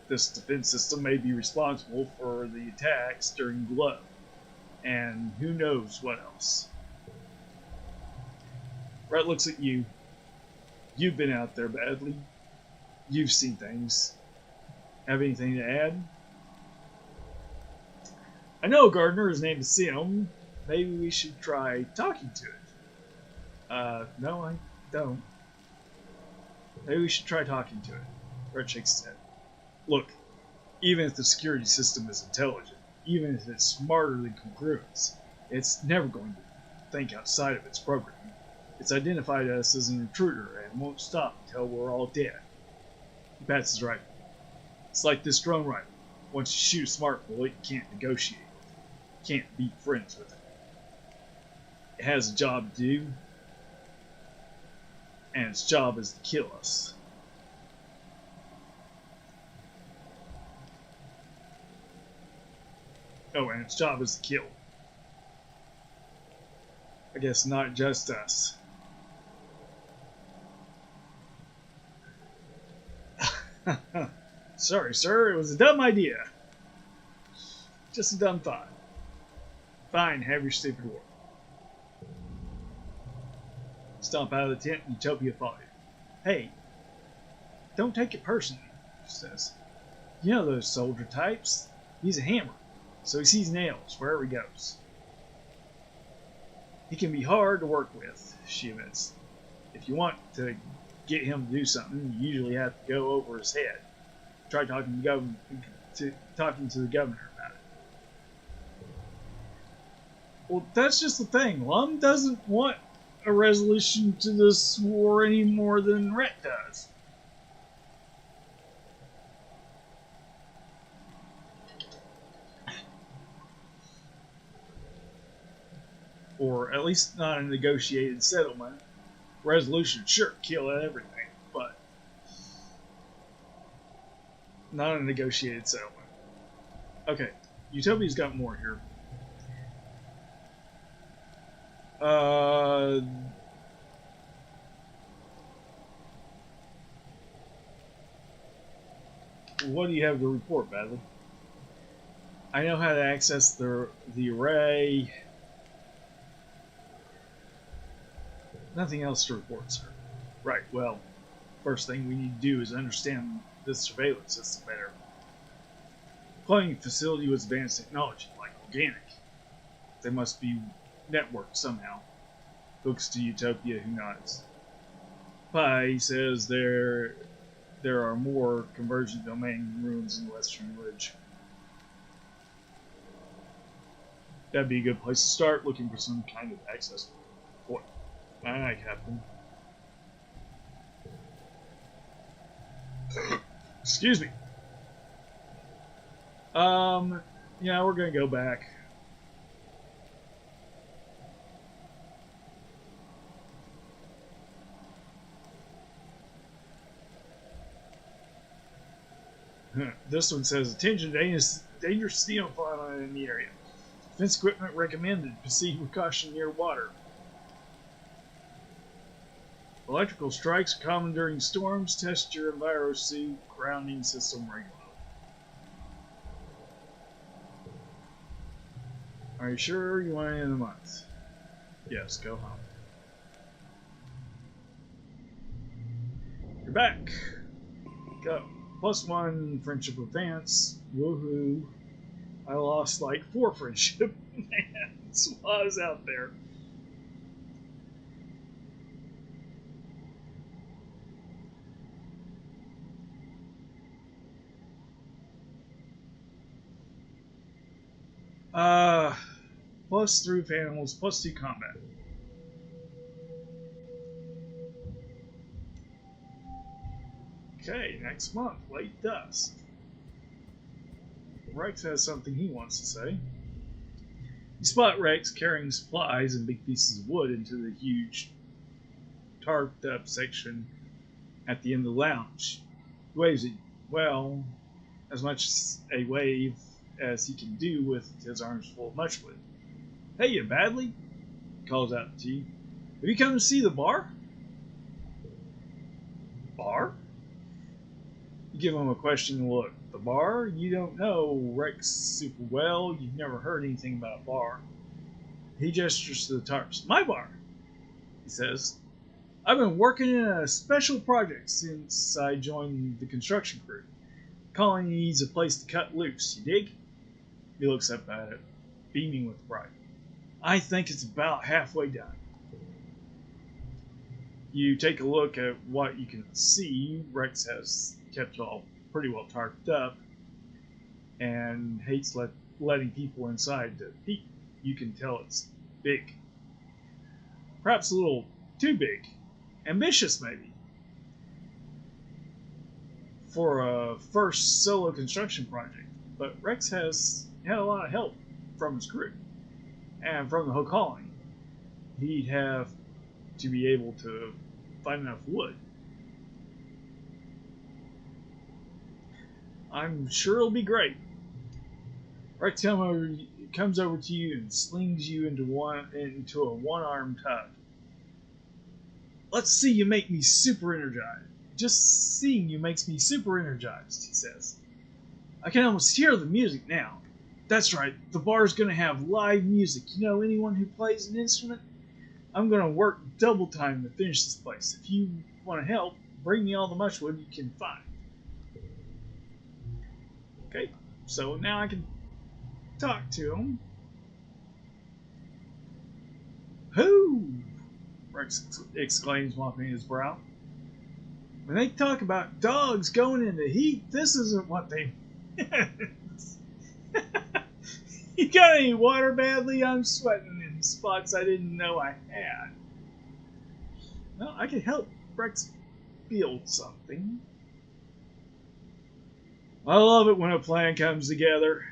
This defense system may be responsible for the attacks during Glow, and who knows what else. Brett looks at you. You've been out there badly. You've seen things. Have anything to add? I know a gardener, his name is Sim. Maybe we should try talking to it. No, I don't. Maybe we should try talking to it. Brett shakes his head. Look, even if the security system is intelligent, even if it's smarter than Congruence, it's never going to think outside of its programming. It's identified us as an intruder and won't stop until we're all dead. He pats his rifle. It's like this drone rifle. Once you shoot a smart bullet, you can't negotiate with it. You can't be friends with it. It has a job to do, and its job is to kill us. Oh, and its job is to kill. I guess not just us. Sorry, sir, it was a dumb idea. Just a dumb thought. Fine, have your stupid war. Stomp out of the tent and Utopia follows you. Hey, don't take it personally, she says. You know those soldier types? He's a hammer, so he sees nails wherever he goes. He can be hard to work with, she admits. If you want to get him to do something, you usually have to go over his head. Try talking to the governor about it. Well, that's just the thing. Lum doesn't want a resolution to this war any more than Rhett does. Or at least not a negotiated settlement. Resolution, sure, kill everything, but not a negotiated settlement. Okay, Utopia's got more here. What do you have to report, Badly? I know how to access the array. Nothing else to report, sir. Right, well, first thing we need to do is understand this surveillance system better. Cloning facility with advanced technology, like organic. They must be networked somehow. Looks to Utopia, who nods. Pi says there are more convergent domain ruins in the Western Ridge. That'd be a good place to start, looking for some kind of access point. Aye, aye, Captain. Excuse me. Yeah, we're gonna go back. This one says, attention, dangerous xenofauna in the area. Defense equipment recommended. Proceed with caution near water. Electrical strikes are common during storms. Test your enviro suit grounding system regularly. Are you sure you want to end the month? Yes, go home. You're back. Go. +1 friendship advance. Woohoo. I lost like 4 friendship advance while I was out there. +3 for animals, +2 combat. Okay, next month, late dusk. Rex has something he wants to say. You spot Rex carrying supplies and big pieces of wood into the huge tarped up section at the end of the lounge. He waves at you. Well, as much a wave as he can do with his arms full of much wood. Hey, you Badly? He calls out to you. Have you come to see the bar? Bar? You give him a questioning look. The bar? You don't know Rex super well. You've never heard anything about a bar. He gestures to the tarps. My bar, he says. I've been working in a special project since I joined the construction crew. Colony needs a place to cut loose, you dig? He looks up at it, beaming with pride. I think it's about halfway done. You take a look at what you can see. Rex has kept it all pretty well tarped up and hates letting people inside to peek. You can tell it's big. Perhaps a little too big. Ambitious, maybe. For a first solo construction project. But Rex has had a lot of help from his crew and from the whole colony. He'd have to be able to find enough wood. I'm sure it'll be great. Rex comes over to you and slings you into a one-armed hug. Let's see you make me super energized. Just seeing you makes me super energized, he says. I can almost hear the music now. That's right, the bar's gonna have live music. You know anyone who plays an instrument? I'm gonna work double time to finish this place. If you want to help, bring me all the muchwood you can find. Okay, so now I can talk to him. Who? Rex exclaims, mopping his brow. When they talk about dogs going into heat, this isn't what they You got any water, Badly? I'm sweating in spots I didn't know I had. Well, I can help Rex build something. I love it when a plan comes together.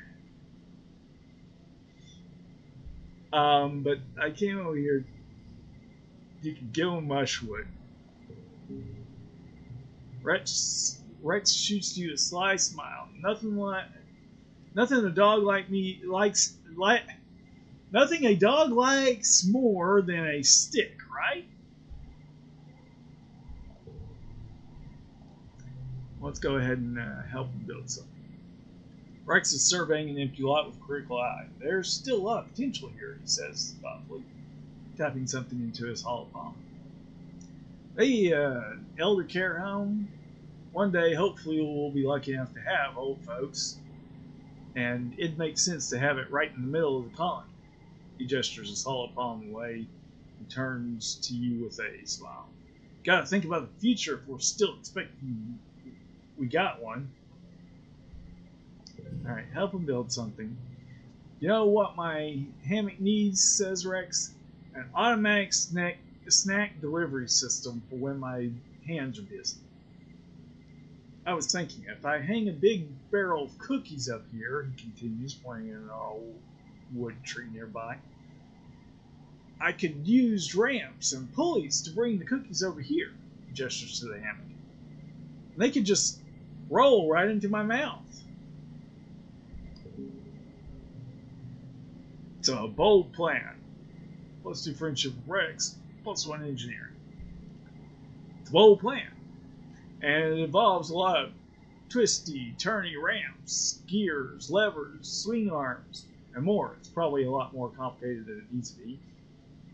But I came over here. You can give him mushwood. Rex shoots you a sly smile. Nothing a dog likes more than a stick, right? Let's go ahead and help him build something. Rex is surveying an empty lot with a critical eye. There's still a lot of potential here, he says thoughtfully, tapping something into his hollow palm. Hey, elder care home. One day, hopefully, we'll be lucky enough to have old folks, and it makes sense to have it right in the middle of the colony. He gestures his hollow palm away and turns to you with a smile. Gotta think about the future if we're still expecting we got one. Alright, help him build something. You know what my hammock needs, says Rex? An automatic snack delivery system for when my hands are busy. I was thinking, if I hang a big barrel of cookies up here, he continues, pointing at an old wood tree nearby, I could use ramps and pulleys to bring the cookies over here, he gestures to the hammock. And they could just roll right into my mouth. It's a bold plan. +2 friendship with Rex, +1 engineering. It's a bold plan, and it involves a lot of twisty, turny ramps, gears, levers, swing arms, and more. It's probably a lot more complicated than it needs to be,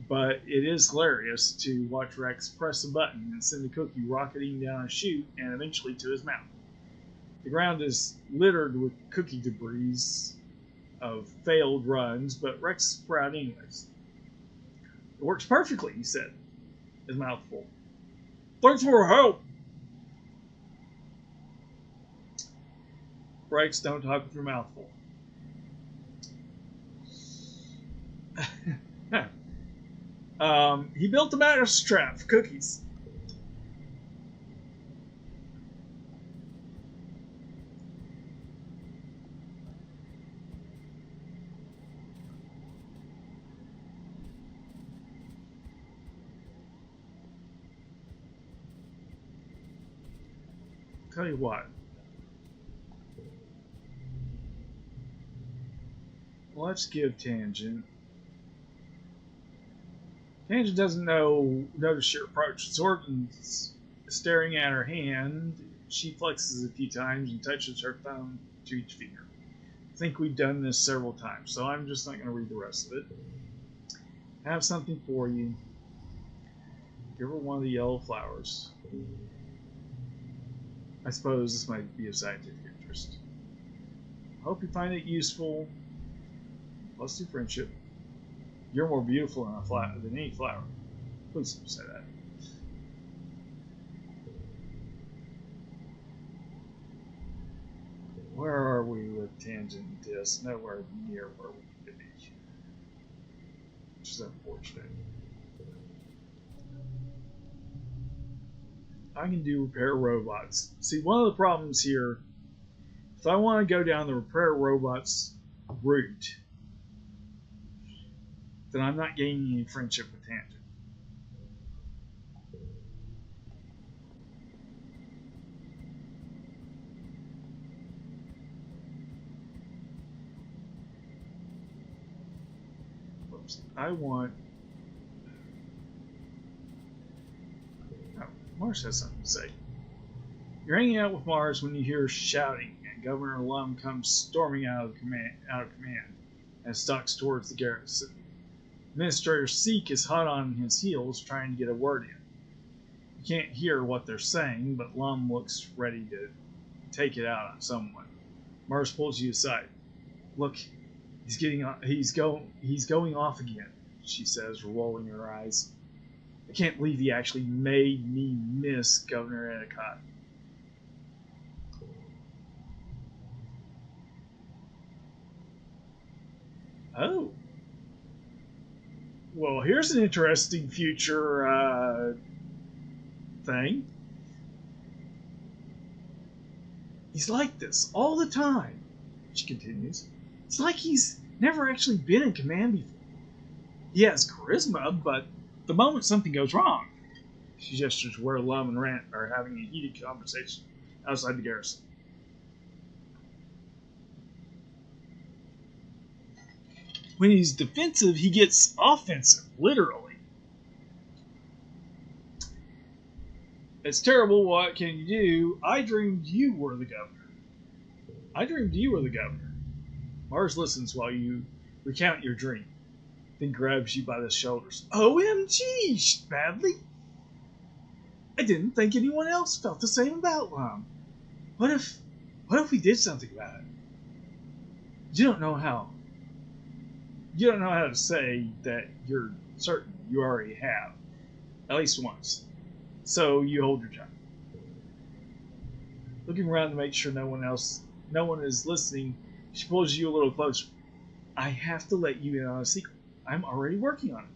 but it is hilarious to watch Rex press a button and send the cookie rocketing down a chute and eventually to his mouth. The ground is littered with cookie debris of failed runs, but Rex is proud anyways. It works perfectly, he said, his mouth full. Thanks for help! Rex, don't talk with your mouth full. He built a mousetrap for cookies. Tell you what. Let's give Tangent. Tangent doesn't notice your approach. Zorban's staring at her hand. She flexes a few times and touches her thumb to each finger. I think we've done this several times, so I'm just not going to read the rest of it. I have something for you. Give her one of the yellow flowers. I suppose this might be of scientific interest. I hope you find it useful. Let's do friendship. You're more beautiful than any flower. Please don't say that. Where are we with Tangent Disc? Nowhere near where we need to be. Which is unfortunate. I can do repair robots. See, one of the problems here, if I want to go down the repair robots route, then I'm not gaining any friendship with Tangent. Whoops. I want... Oh, Mars has something to say. You're hanging out with Mars when you hear shouting, and Governor Lum comes storming out of command and stalks towards the garrison. Administrator Seek is hot on his heels trying to get a word in. You can't hear what they're saying, but Lum looks ready to take it out on someone. Mars pulls you aside. Look, he's going off again, she says, rolling her eyes. I can't believe he actually made me miss Governor Endicott. Oh. Well, here's an interesting future thing. He's like this all the time, she continues. It's like he's never actually been in command before. He has charisma, but the moment something goes wrong, she gestures where Lum and Rant are having a heated conversation outside the garrison. When he's defensive, he gets offensive, literally. It's terrible, what can you do? I dreamed you were the governor. Mars listens while you recount your dream, then grabs you by the shoulders. OMG, Badly! I didn't think anyone else felt the same about Lum. What if we did something about it? You don't know how to say that you're certain you already have, at least once. So you hold your tongue. Looking around to make sure no one is listening, she pulls you a little closer. I have to let you in on a secret. I'm already working on it.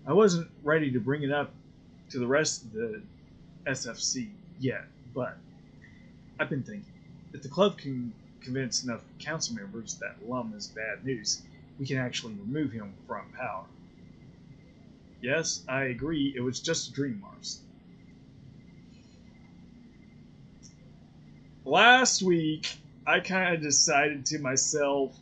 I wasn't ready to bring it up to the rest of the SFC yet, but I've been thinking. If the club can convince enough council members that Lum is bad news, we can actually remove him from power. Yes, I agree, it was just a dream, Mars. Last week, I kind of decided to myself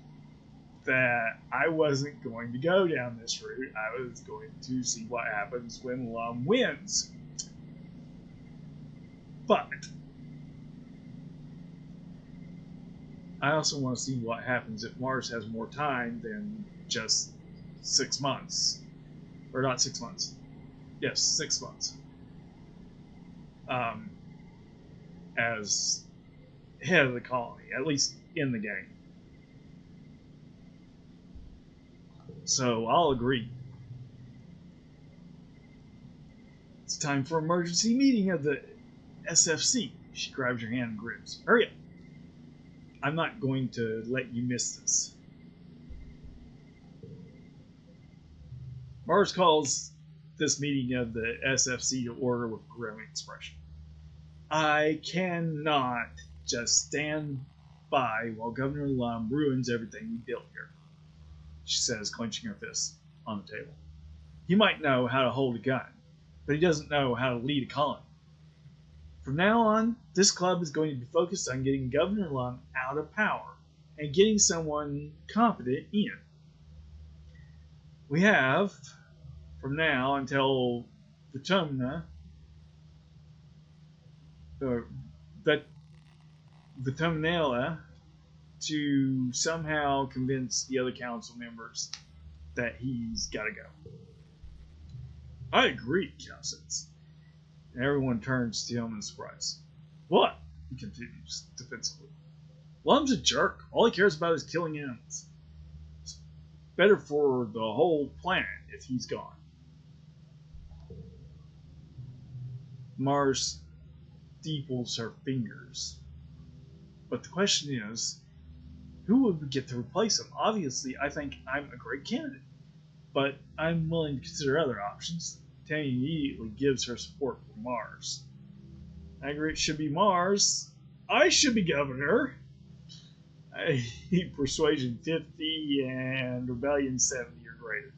that I wasn't going to go down this route. I was going to see what happens when Lum wins. But I also want to see what happens if Mars has more time than just 6 months. Or not 6 months. Yes, 6 months. As head of the colony, at least in the game. So I'll agree. It's time for emergency meeting of the SFC. She grabs your hand and grins. Hurry up. I'm not going to let you miss this. Mars calls this meeting of the SFC to order with a grim expression. I cannot just stand by while Governor Lum ruins everything we built here, she says, clenching her fists on the table. He might know how to hold a gun, but he doesn't know how to lead a colony. From now on, this club is going to be focused on getting Governor Lum out of power and getting someone competent in. We have, from now until Vitumna, Vitumnella, to somehow convince the other council members that he's got to go. I agree, Cal says. And everyone turns to him in surprise. What? He continues defensively. Lum's a jerk. All he cares about is killing animals. It's better for the whole planet if he's gone. Mars steeples her fingers. But the question is, who would we get to replace him? Obviously, I think I'm a great candidate. But I'm willing to consider other options. Tammy immediately gives her support for Mars. I agree it should be Mars. I should be governor. Persuasion 50 and rebellion 70 or greater.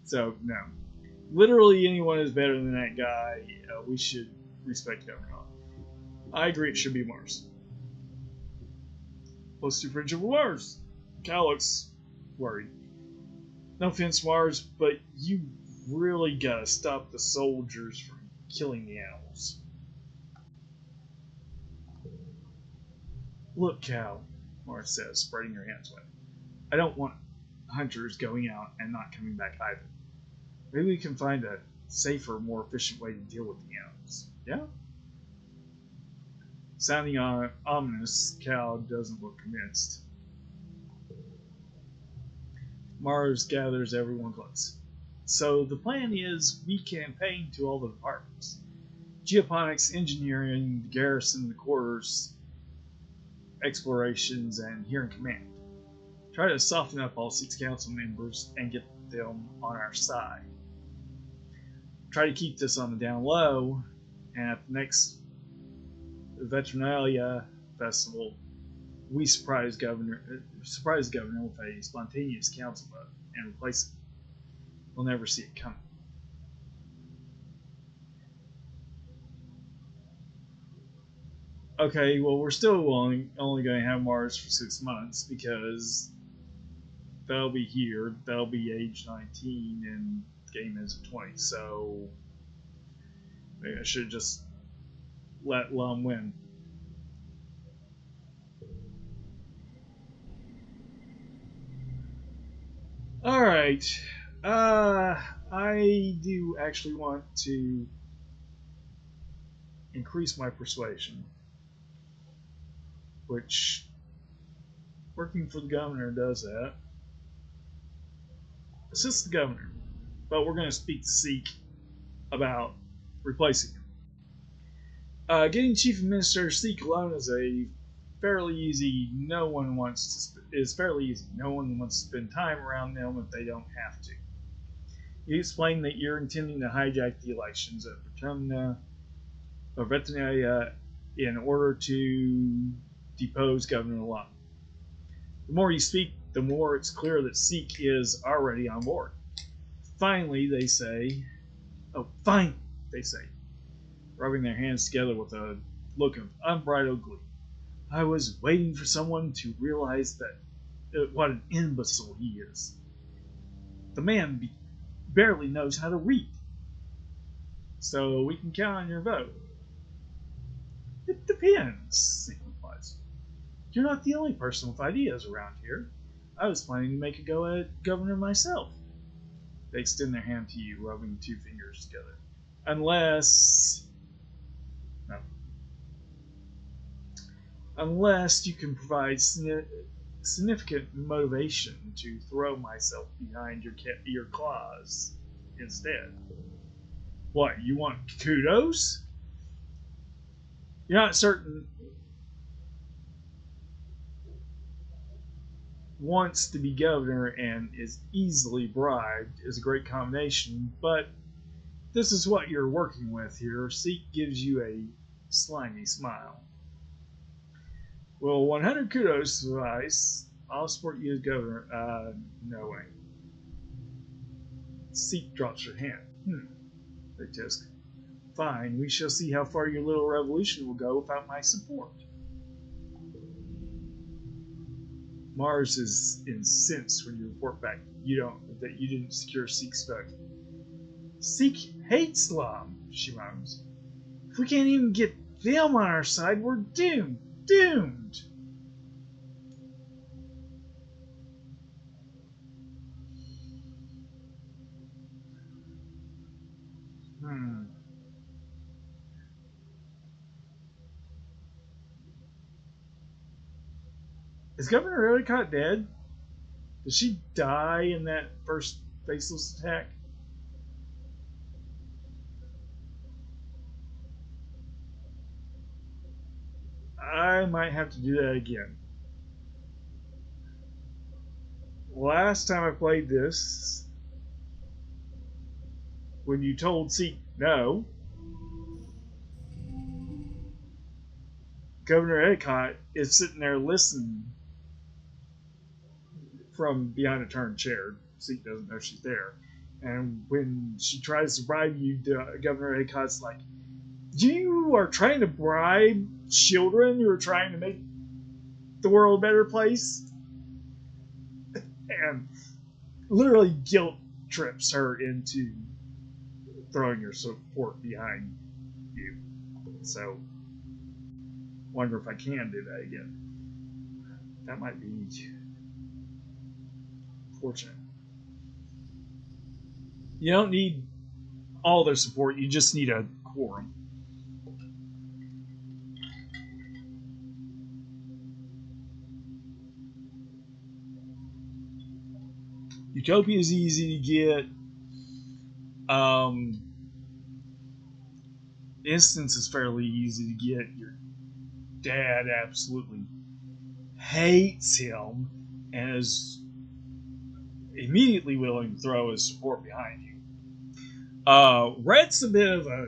So, no. Literally anyone is better than that guy. We should respect Governor. I agree it should be Mars. Let's do friendship with Mars. Cal looks worried. No offense, Mars, but you really gotta stop the soldiers from killing the animals. Look, Cal, Mars says, spreading her hands wide. I don't want hunters going out and not coming back either. Maybe we can find a safer, more efficient way to deal with the animals. Yeah? Sounding ominous, Cal doesn't look convinced. Mars gathers everyone close. So the plan is we campaign to all the departments. Geoponics, engineering, the garrison, the quarters, explorations, and here in command. Try to soften up all 6 council members and get them on our side. Try to keep this on the down low, and at the next Veterinalia Festival, we surprise the governor with a spontaneous council vote and replace him. We'll never see it coming. Okay, well, we're still only going to have Mars for 6 months because they'll be here. They'll be age 19 and the game is 20. So maybe I should just let Lum win. Alright. I do actually want to increase my persuasion, which working for the governor does that. Assist the governor, but we're going to speak to Seek about replacing him. Getting Chief Administrator Seek alone is fairly easy. No one wants to spend time around them if they don't have to. You explain that you're intending to hijack the elections at Veterinalia in order to depose Governor Lum. The more you speak, the more it's clear that Seek is already on board. Finally, they say, rubbing their hands together with a look of unbridled glee. I was waiting for someone to realize what an imbecile he is. The man barely knows how to read. So we can count on your vote. It depends, Seek replies. You're not the only person with ideas around here. I was planning to make a go at governor myself. They extend their hand to you, rubbing two fingers together. Unless... No. Unless you can provide significant motivation to throw myself behind your claws instead. What, you want kudos? You're not certain wants to be governor and is easily bribed is a great combination, but this is what you're working with here. Seek gives you a slimy smile. Well, 100 kudos suffice. I'll support you as governor. No way. Seek drops her hand. They tisk. Fine, we shall see how far your little revolution will go without my support. Mars is incensed when you report back that you didn't secure Seek's vote. Seek hates Lom, she moans. If we can't even get them on our side, we're doomed. Doomed! Is Governor Ellicott dead? Did she die in that first faceless attack? I might have to do that again. Last time I played this, when you told Seek no, Governor Ellicott is sitting there listening from behind a turned chair. Seek doesn't know she's there. And when she tries to bribe you, Governor Ellicott's like, you are trying to bribe children who are trying to make the world a better place? And literally guilt trips her into throwing your support behind you. So, wonder if I can do that again. That might be fortunate. You don't need all their support, you just need a quorum. Utopia is easy to get. Instance is fairly easy to get. Your dad absolutely hates him and is immediately willing to throw his support behind you. Red's a bit of a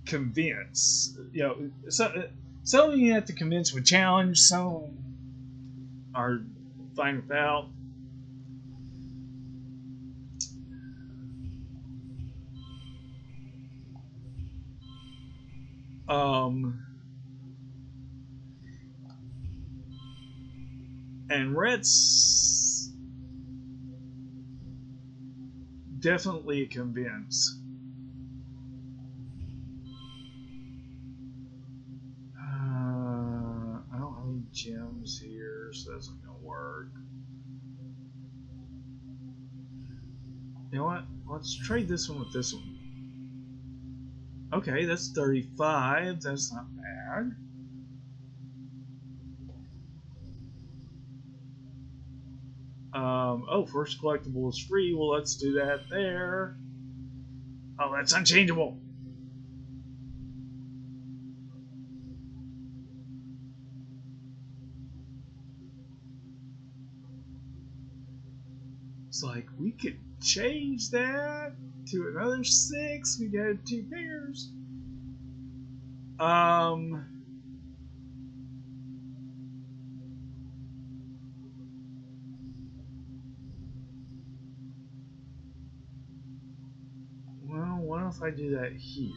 convince. Some you have to convince with challenge. Some are fine without. And Red's definitely a convince. I don't have any gems here, so that's not gonna work. You know what? Let's trade this one with this one. Okay, that's 35. That's not bad. First collectible is free. Well, let's do that there. Oh, that's unchangeable. It's like we could change that to another 6. We got 2 pairs. Well, what if I do that here?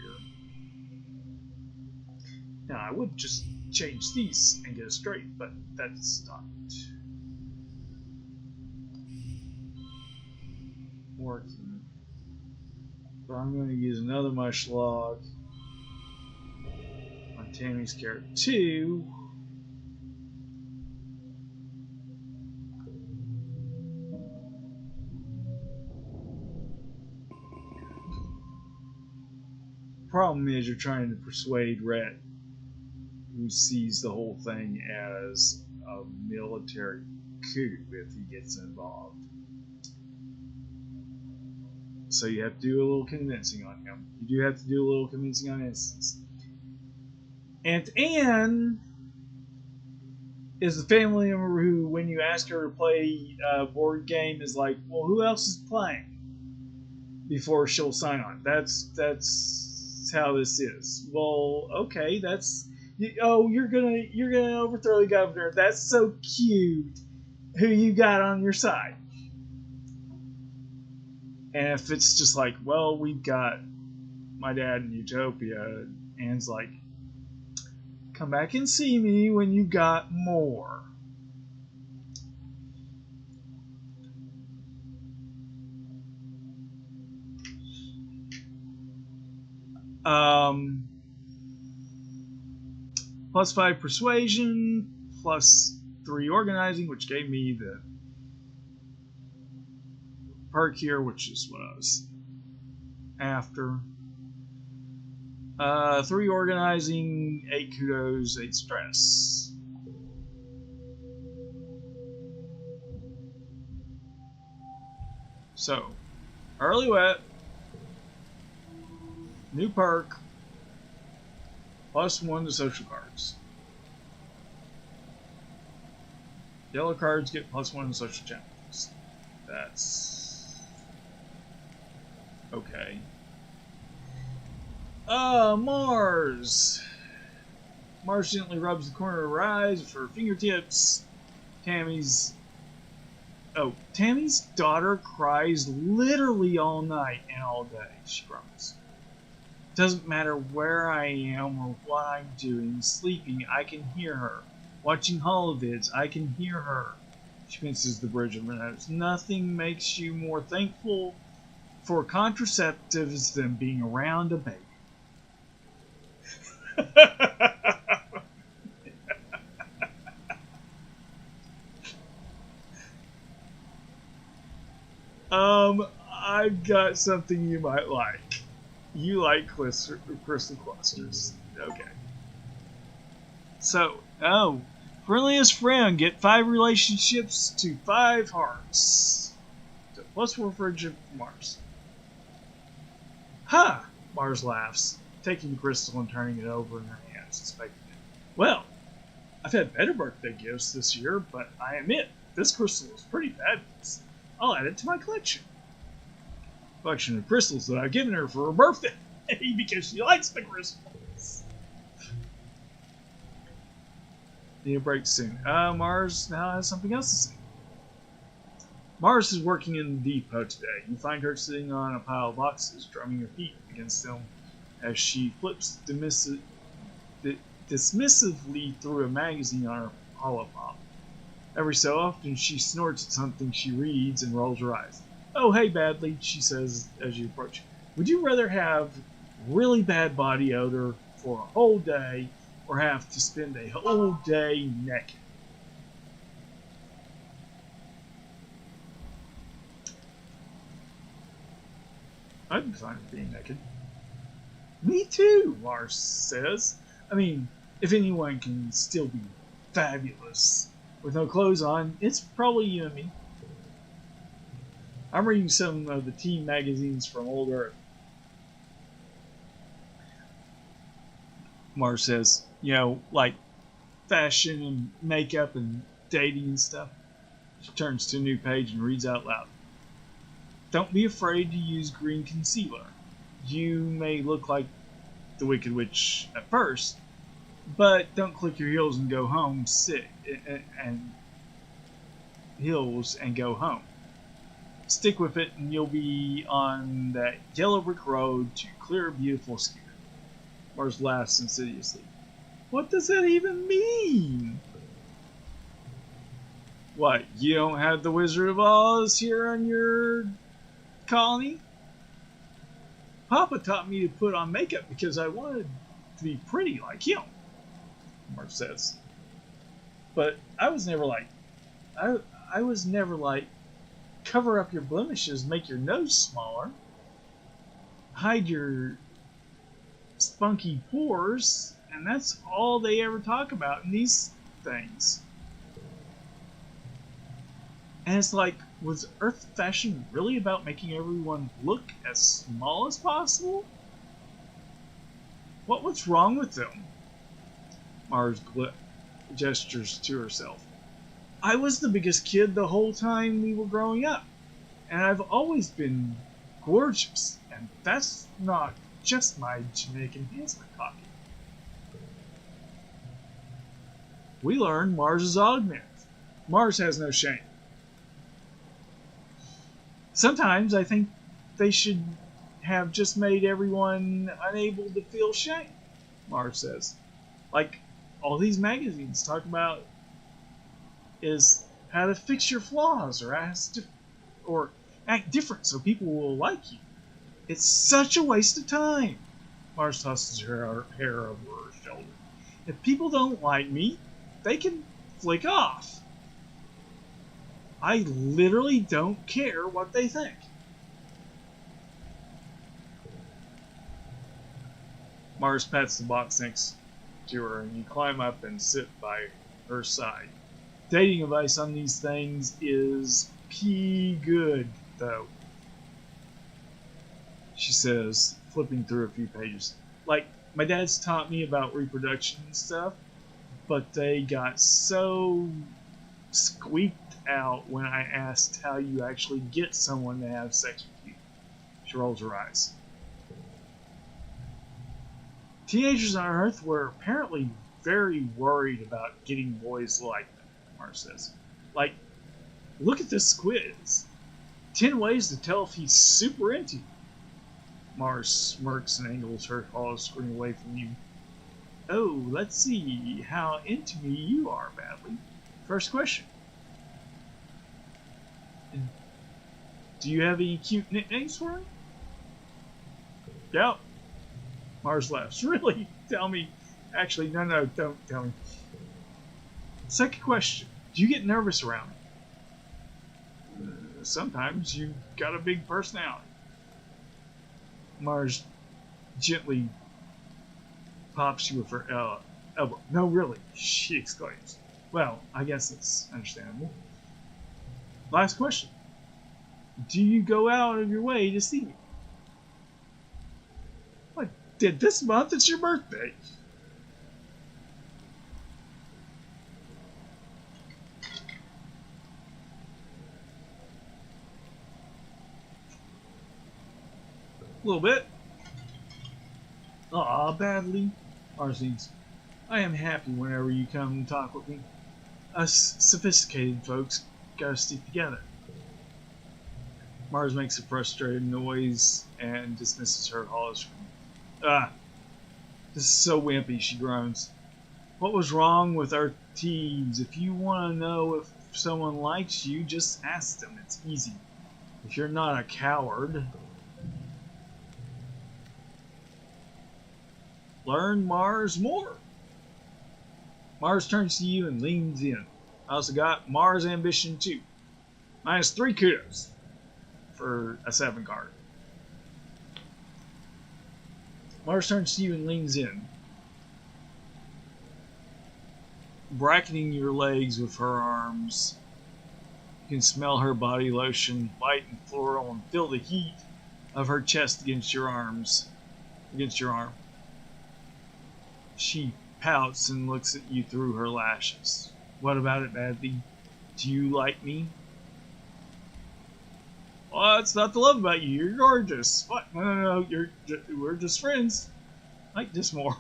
Now, I would just change these and get it straight, but that's not working. But I'm going to use another mush log. Tammy's character 2. Problem is, you're trying to persuade Rhett, who sees the whole thing as a military coup if he gets involved. So you have to do a little convincing on him. You do have to do a little convincing on Instance. Aunt Anne is the family member who, when you ask her to play a board game, is like, well, who else is playing? Before she'll sign on. That's how this is. Well, okay, that's... Oh, you're gonna overthrow the governor. That's so cute. Who you got on your side? And if it's just like, well, we've got my dad in Utopia, Anne's like, come back and see me when you got more. +5 persuasion, +3 organizing, which gave me the perk here, which is what I was after. 3 organizing, 8 kudos, 8 stress. So, early wet, new perk, +1 to social cards. Yellow cards get +1 to social challenges. That's okay. Mars. Mars gently rubs the corner of her eyes with her fingertips. Tammy's daughter cries literally all night and all day, she grumbles. Doesn't matter where I am or what I'm doing, sleeping, I can hear her. Watching holovids, I can hear her. She pinches the bridge of her nose. Nothing makes you more thankful for contraceptives than being around a baby. I've got something you might like. You like crystal clusters. Okay. So, friendliest friend, get 5 relationships to 5 hearts. So +4 friendship for Mars. Ha! Mars laughs, taking the crystal and turning it over in her hands, inspecting it. Well, I've had better birthday gifts this year, but I admit, this crystal is pretty fabulous. I'll add it to my collection. Collection of crystals that I've given her for her birthday because she likes the crystals. Need a break soon. Mars now has something else to say. Mars is working in the depot today. You find her sitting on a pile of boxes, drumming her feet against them as she flips dismissively through a magazine on her holopop. Every so often, she snorts at something she reads and rolls her eyes. Oh, hey, Badly, she says as you approach. Would you rather have really bad body odor for a whole day or have to spend a whole day naked? I'd be fine with being naked. Me too, Mars says. I mean, if anyone can still be fabulous with no clothes on, it's probably you and me. I'm reading some of the teen magazines from old Earth. Mars says, like fashion and makeup and dating and stuff. She turns to a new page and reads out loud. Don't be afraid to use green concealer. You may look like the Wicked Witch at first, but don't click your heels and go home and go home. Stick with it and you'll be on that yellow brick road to clear, beautiful skin. Mars laughs insidiously. What does that even mean? What, you don't have the Wizard of Oz here on your colony? Papa taught me to put on makeup because I wanted to be pretty like him. Mars says. But I was never like, I was never like, cover up your blemishes, make your nose smaller, hide your spunky pores, and that's all they ever talk about in these things. And it's like, was Earth fashion really about making everyone look as small as possible? What was wrong with them? Mars gestures to herself. I was the biggest kid the whole time we were growing up, and I've always been gorgeous, and that's not just my genetic enhancement talking. We learned Mars is augmented. Mars has no shame. Sometimes I think they should have just made everyone unable to feel shame, Mars says. Like all these magazines talk about is how to fix your flaws or act different so people will like you. It's such a waste of time. Mars tosses her hair over her shoulder. If people don't like me, they can flick off. I literally don't care what they think. Mars pats the box next to her, and you climb up and sit by her side. Dating advice on these things is pee good, though, she says, flipping through a few pages. Like, my dad's taught me about reproduction and stuff, but they got so squeaked out when I asked how you actually get someone to have sex with you. She rolls her eyes. Teenagers on Earth were apparently very worried about getting boys like them, Mars says. Like, look at this quiz. 10 ways to tell if he's super into you. Mars smirks and angles her hollow screen away from you. Oh, let's see how into me you are, Badly. First question. Do you have any cute nicknames for him? Yep. Mars laughs. Really? Tell me. Actually, no, don't tell me. Second question. Do you get nervous around me? Sometimes. You've got a big personality. Mars gently pops you with her elbow. No, really, she exclaims. Well, I guess it's understandable. Last question. Do you go out of your way to see me? What, did this month? It's your birthday. A little bit. Aw, Badly. Arsene's. I am happy whenever you come and talk with me. Us sophisticated folks gotta stick together. Mars makes a frustrated noise and dismisses her hollow scream. This is so wimpy, she groans. What was wrong with our teens? If you want to know if someone likes you, just ask them. It's easy. If you're not a coward, learn Mars more. Mars turns to you and leans in. I also got Mars Ambition 2. Minus 3 kudos for a 7 card. Mars turns to you and leans in, bracketing your legs with her arms. You can smell her body lotion, light and floral, and feel the heat of her chest against your arm. She pouts and looks at you through her lashes. What about it, Badly? Do you like me? Well, it's not the love about you. You're gorgeous. What? No. We're just friends. Like this more.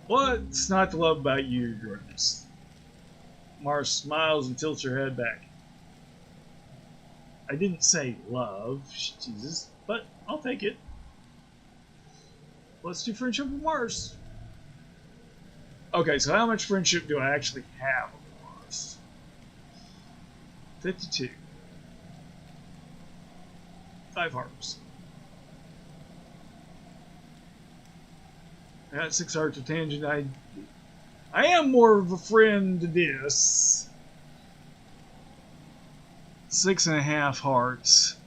What's not to love about you? You're gorgeous. Mars smiles and tilts her head back. I didn't say love, Jesus, but I'll take it. Let's do friendship with Mars. Okay, so how much friendship do I actually have with Mars? 52. 5 hearts. I got 6 hearts of tangent. I am more of a friend to this. 6.5 hearts.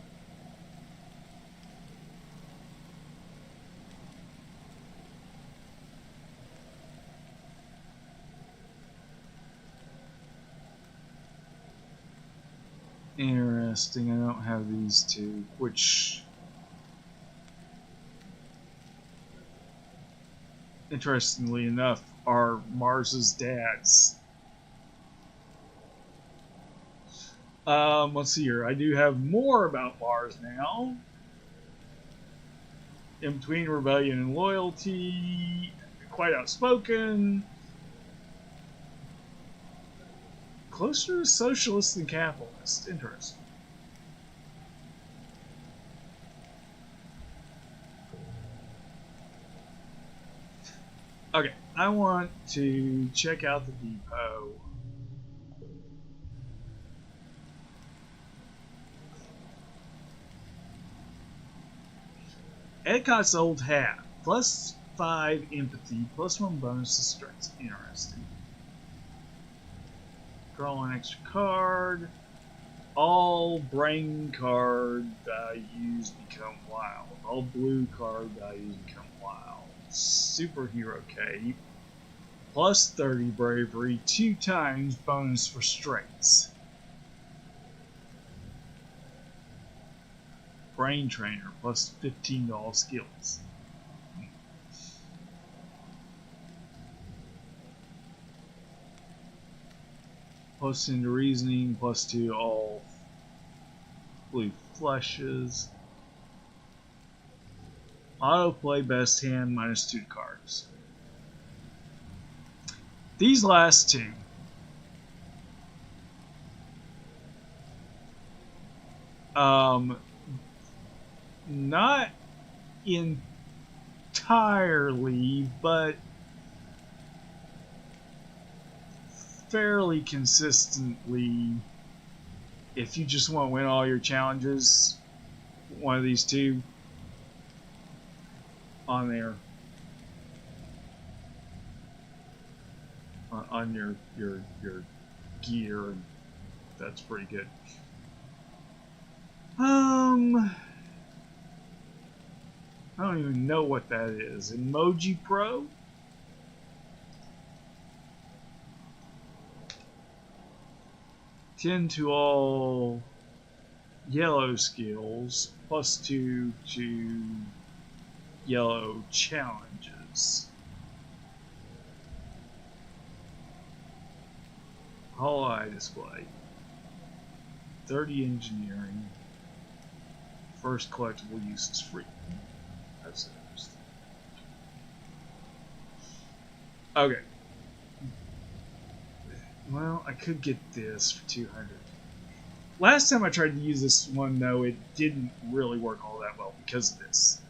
Interesting. I don't have these two, which, interestingly enough, are Mars's dads. Let's see here. I do have more about Mars now. In between rebellion and loyalty, quite outspoken, closer to socialist than capitalist. Interesting. Okay, I want to check out the depot. Edcott's old hat. Plus 5 empathy, plus 1 bonus to strength. Interesting. Draw an extra card. All brain card values become wild. All blue card values become wild. Superhero cape. Plus 30 bravery, 2 times bonus for strengths. Brain trainer, plus 15 to all skills. Plus into reasoning, plus 2 to all blue flushes. Autoplay best hand, minus 2 cards. These last two. Not entirely, but fairly consistently. If you just want to win all your challenges, one of these two on there on your gear, and that's pretty good. I don't even know what that is. Emoji Pro? Tend to all yellow skills, plus 2 to yellow challenges. Whole eye display. 30 engineering. First collectible use is free. That's interesting. Okay. Well, I could get this for 200. Last time I tried to use this one, though, it didn't really work all that well because of this.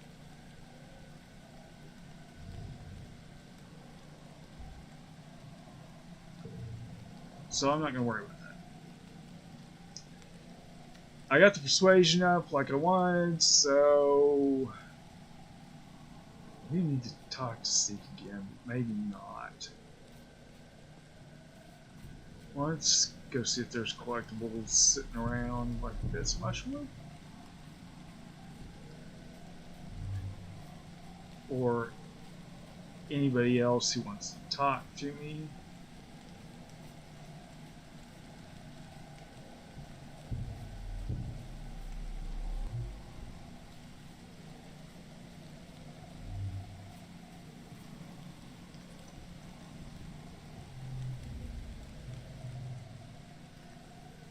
So I'm not going to worry about that. I got the persuasion up like I wanted, so we need to talk to Seek again. Maybe not. Let's go see if there's collectibles sitting around like this mushroom. Or anybody else who wants to talk to me.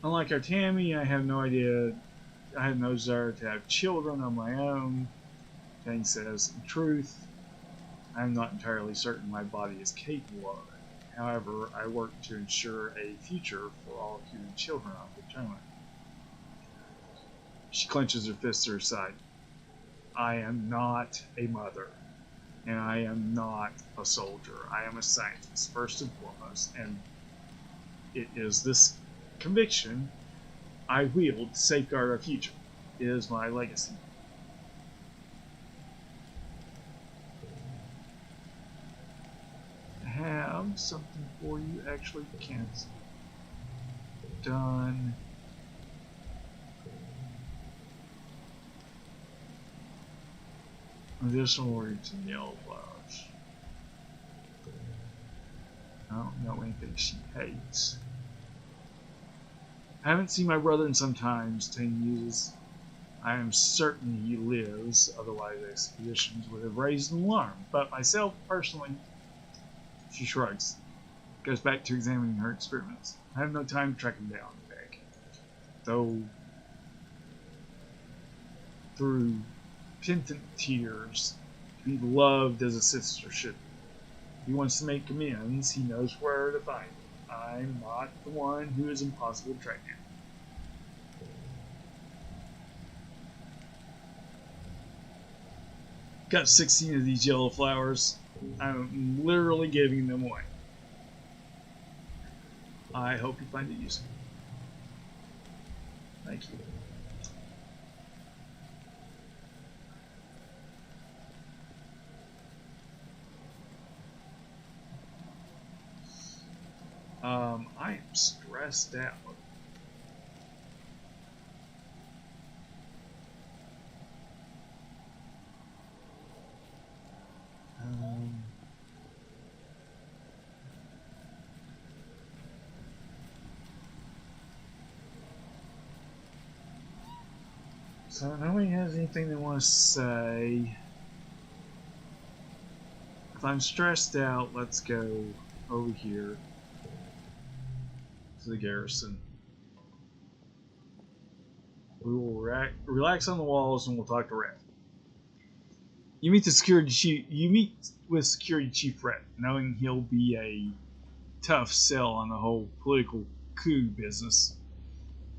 Unlike our Tammy, I have no idea. I have no desire to have children of my own. Tang says, in truth, I am not entirely certain my body is capable of it. However, I work to ensure a future for all human children on the planet. She clenches her fist to her side. I am not a mother, and I am not a soldier. I am a scientist, first and foremost, and it is this conviction I wield to safeguard our future. It is my legacy. do something for you. Actually, cancel. Done. Additional words in yellow flowers. I don't know anything she hates. I haven't seen my brother in some time, 10 years. I am certain he lives, otherwise expeditions would have raised an alarm. But myself, personally, she shrugs. Goes back to examining her experiments. I have no time to track him down and back. Though, through penitent tears, to be loved as a sister should be. If he wants to make amends, he knows where to find me. I'm not the one who is impossible to track down. Got 16 of these yellow flowers. I'm literally giving them away. I hope you find it useful. Thank you. I am stressed out. So nobody has anything they want to say. If I'm stressed out, let's go over here to the garrison. We will relax on the walls and we'll talk to Red. You meet the security chief. You meet with security chief Red, knowing he'll be a tough sell on the whole political coup business.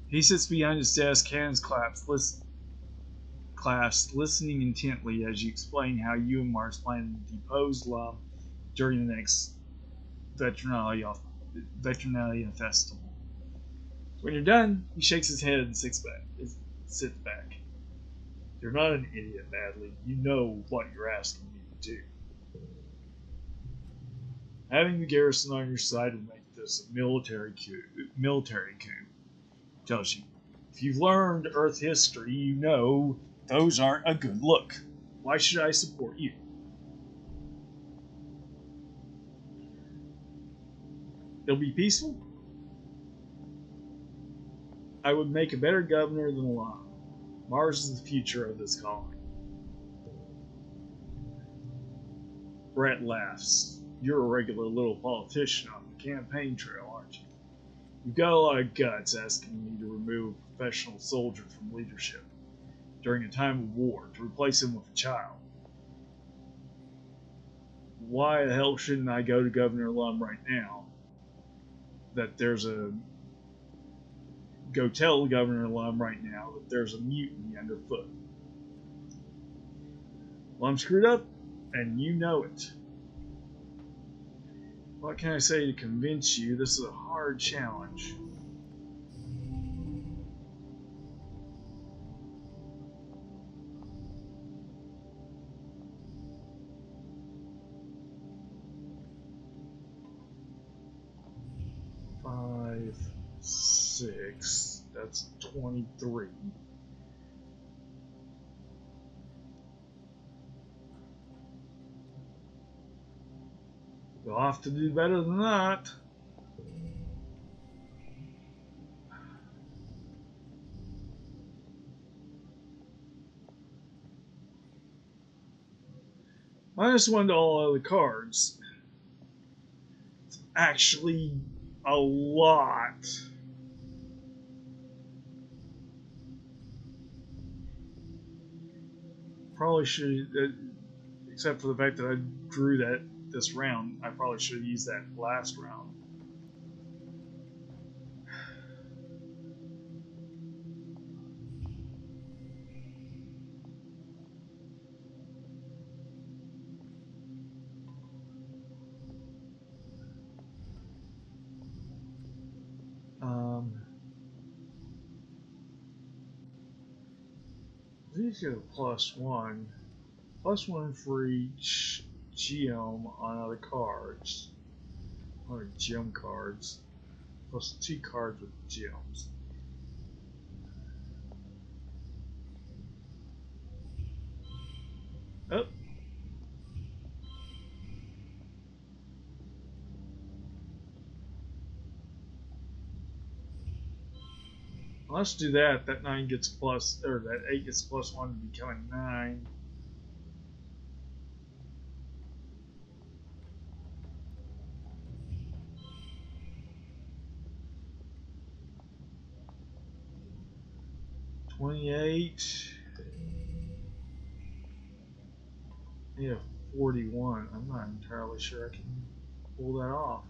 He sits behind his desk, hands clasped, listening intently as you explain how you and Mars plan to depose Lum during the next Veterinalia festival. When you're done, he shakes his head and sits back. You're not an idiot, Badly. You know what you're asking me to do. Having the garrison on your side will make this a military coup, tells you. If you've learned Earth history, you know those aren't a good look. Why should I support you? It'll be peaceful? I would make a better governor than Lum. Mars is the future of this colony. Brett laughs. You're a regular little politician on the campaign trail, aren't you? You've got a lot of guts asking me to remove a professional soldier from leadership during a time of war to replace him with a child. Why the hell shouldn't I go to Governor Lum right now that go tell Governor Lum right now that there's a mutiny underfoot. Lum screwed up, and you know it. What can I say to convince you this is a hard challenge? Five, 6, that's 23. You'll have to do better than that. -1 to all other cards. It's actually a lot. Probably should, except for the fact that I drew this round, I probably should have used that last round. These get a +1. +1 for each geom on other cards. Or gem cards. Plus 2 cards with gems. Oh. Let's do that. That 9 gets plus, or that 8 gets +1 to becoming 9. $28. Need a 41. I'm not entirely sure I can pull that off.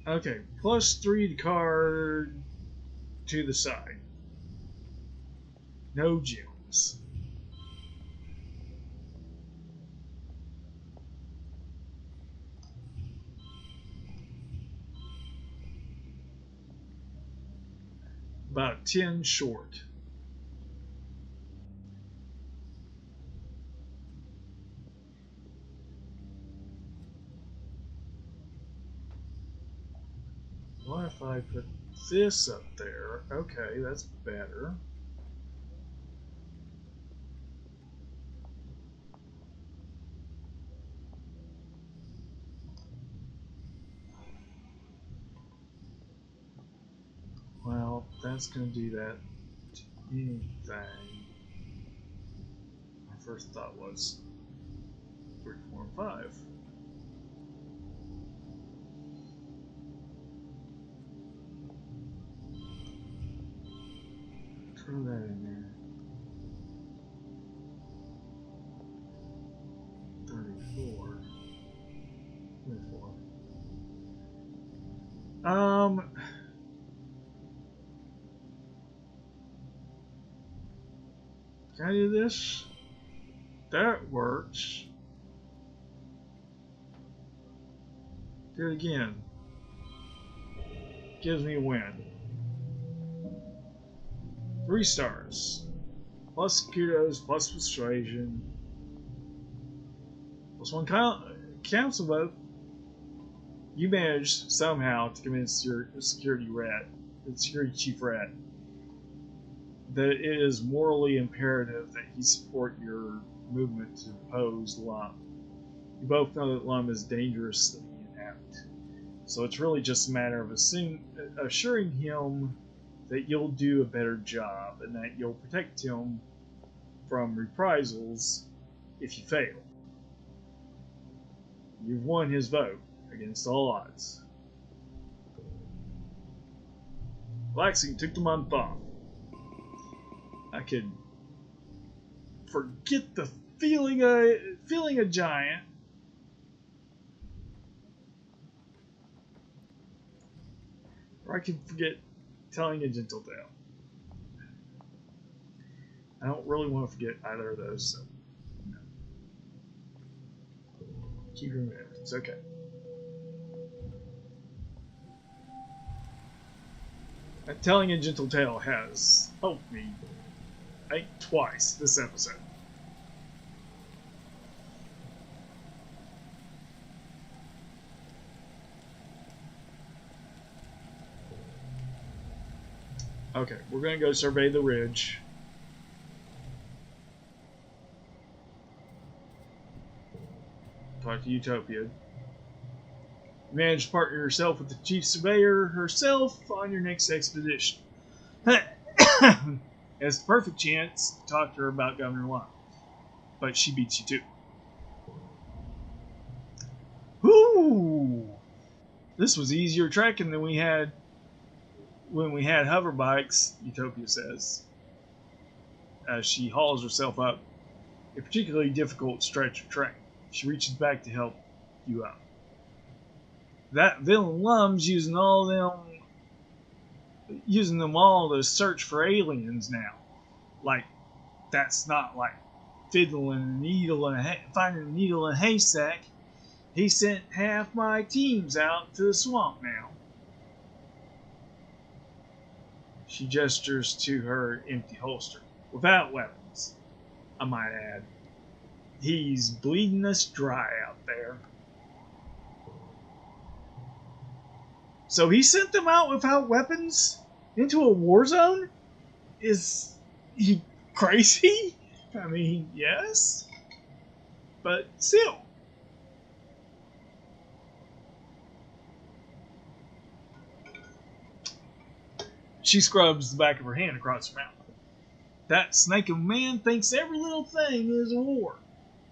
Okay, +3 to card to the side. No gems. About 10 short. What if I put this up there? Okay, that's better. Well, that's going to do that to anything. My first thought was 3, 4, and 5. Throw that in there. 34. 24. Can I do this? That works. Do it again. Gives me a win. 3 stars. Plus kudos, plus persuasion. Plus 1 council vote. You managed somehow to convince your security chief rat, that it is morally imperative that he support your movement to oppose Lum. You both know that Lum is dangerously inept, so it's really just a matter of assuring him that you'll do a better job and that you'll protect him from reprisals if you fail. You've won his vote against all odds. Relaxing took the month off. I could forget the feeling a giant. Or I could forget telling a gentle tale. I don't really want to forget either of those, so no. Keep your memories, okay. Telling a gentle tale has helped me, I think, twice this episode. Okay, we're going to go survey the ridge. Talk to Utopia. You manage to partner yourself with the chief surveyor herself on your next expedition. It's the perfect chance to talk to her about Governor Lum. But she beats you too. Whoo! This was easier trekking than we had when we had hover bikes, Utopia says, as she hauls herself up a particularly difficult stretch of terrain. She reaches back to help you up. That villain Lum's using them all to search for aliens now. Like, that's not like fiddling a needle and finding a needle in a haystack. He sent half my teams out to the swamp now. She gestures to her empty holster. Without weapons. I might add. He's bleeding us dry out there. So he sent them out without weapons into a war zone? Is he crazy? I mean, yes. But still. She scrubs the back of her hand across her mouth. That snake of a man thinks every little thing is a war.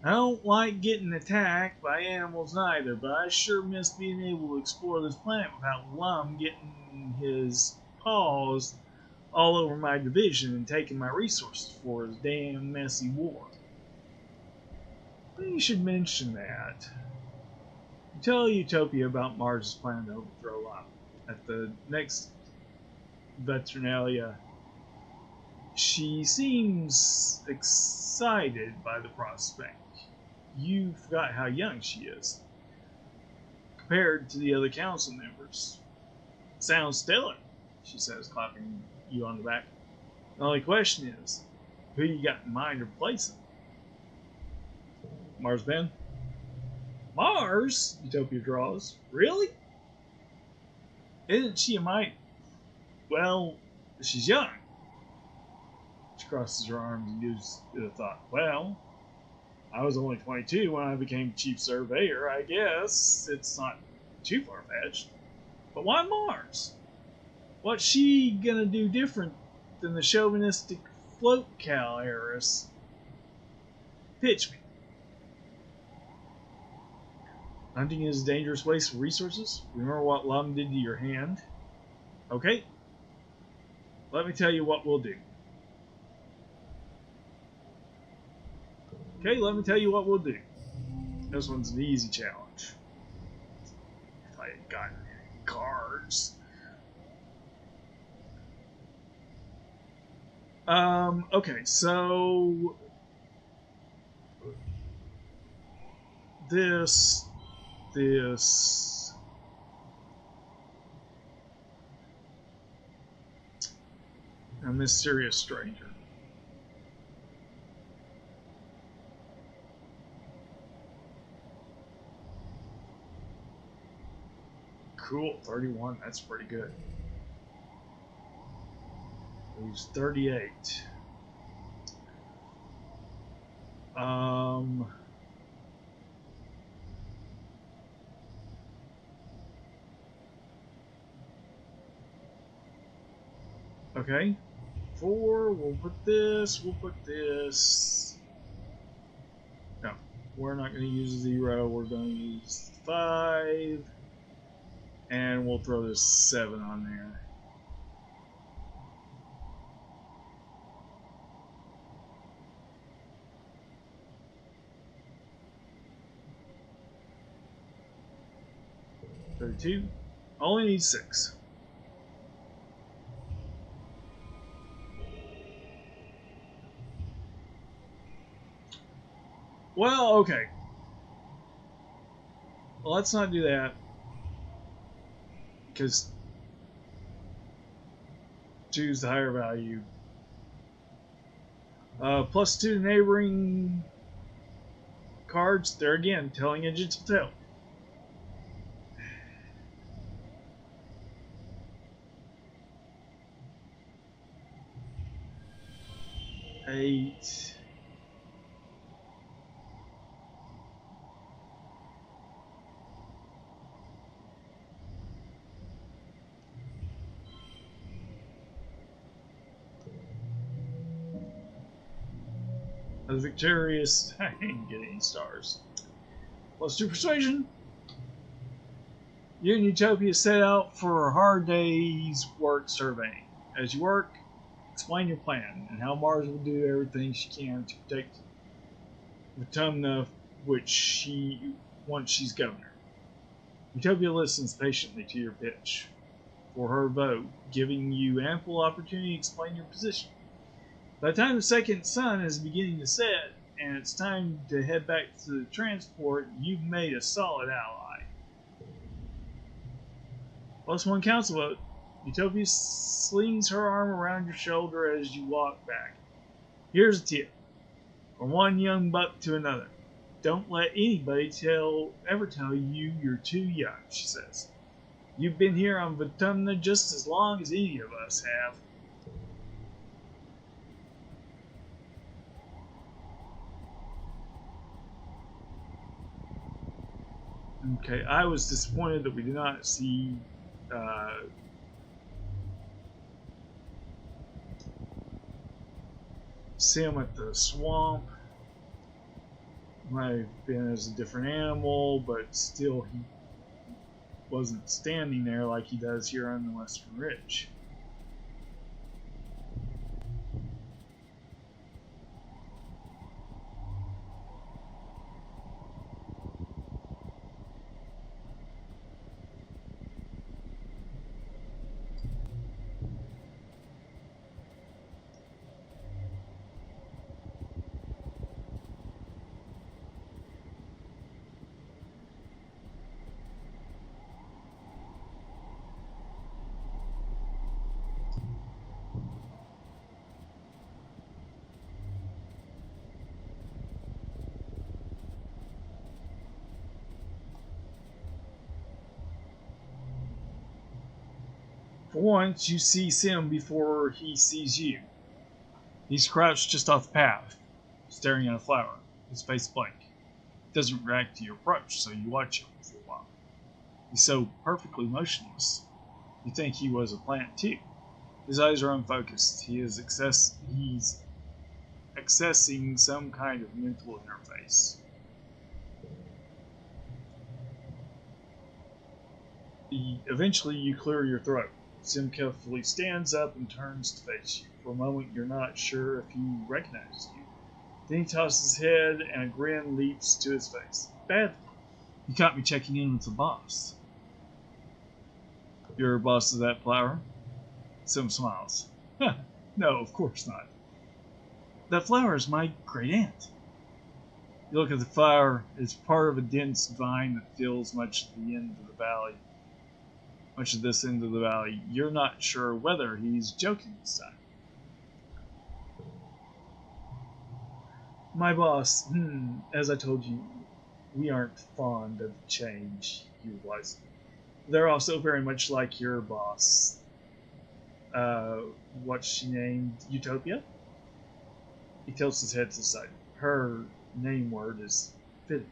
I don't like getting attacked by animals neither, but I sure miss being able to explore this planet without Lum getting his paws all over my division and taking my resources for his damn messy war. You should mention that. You tell Utopia about Mars' plan to overthrow Lum. At the next Veterinalia, she seems excited by the prospect. You forgot how young she is compared to the other council members. Sounds stellar, she says, clapping you on the back. The only question is, who you got in mind to replace him? Mars Ben? Mars? Utopia draws. Really? Isn't she a mite? Well, she's young. She crosses her arms and gives it a thought. Well, I was only 22 when I became chief surveyor. I guess it's not too far-fetched. But why Mars? What's she gonna do different than the chauvinistic float cow heiress? Pitch me. Hunting is a dangerous waste of resources. Remember what Lum did to your hand? Okay. Let me tell you what we'll do. Okay, let me tell you what we'll do. This one's an easy challenge. If I had gotten any cards. Okay, so this, a mysterious stranger. Cool, 31, that's pretty good. Leaves 38. Okay. 4, we'll put this. No, we're not going to use 0, we're going to use 5. And we'll throw this 7 on there. $32. Only need 6. Well, okay. Well, let's not do that. Because choose the higher value. +2 to neighboring cards. There again, telling agents will tell. $8. As victorious, I didn't get any stars. +2 persuasion. You and Utopia set out for a hard day's work surveying. As you work, explain your plan and how Mars will do everything she can to protect Autumna, once she's governor. Utopia listens patiently to your pitch for her vote, giving you ample opportunity to explain your position. By the time the second sun is beginning to set and it's time to head back to the transport, you've made a solid ally. +1 council vote. Utopia slings her arm around your shoulder as you walk back. Here's a tip. From one young buck to another. Don't let anybody ever tell you you're too young, she says. You've been here on Vatumna just as long as any of us have. Okay, I was disappointed that we did not see Sam at the swamp. Might have been as a different animal, but still he wasn't standing there like he does here on the Western Ridge. For once, you see Sim before he sees you. He's crouched just off the path, staring at a flower, his face blank. He doesn't react to your approach, so you watch him for a while. He's so perfectly motionless. You think he was a plant too. His eyes are unfocused. He's accessing some kind of mental interface. Eventually, you clear your throat. Sim carefully stands up and turns to face you. For a moment, you're not sure if he recognizes you. Then he tosses his head, and a grin leaps to his face. Badly. You caught me checking in with the boss. You're boss of that flower? Sim smiles. No, of course not. That flower is my great aunt. You look at the flower. It's part of a dense vine that fills much of the end of the valley. Much of this end of the valley. You're not sure whether he's joking this time. My boss, as I told you, we aren't fond of change, he replies. They're also very much like your boss. What's she named? Utopia? He tilts his head to the side. Her name word is fitting,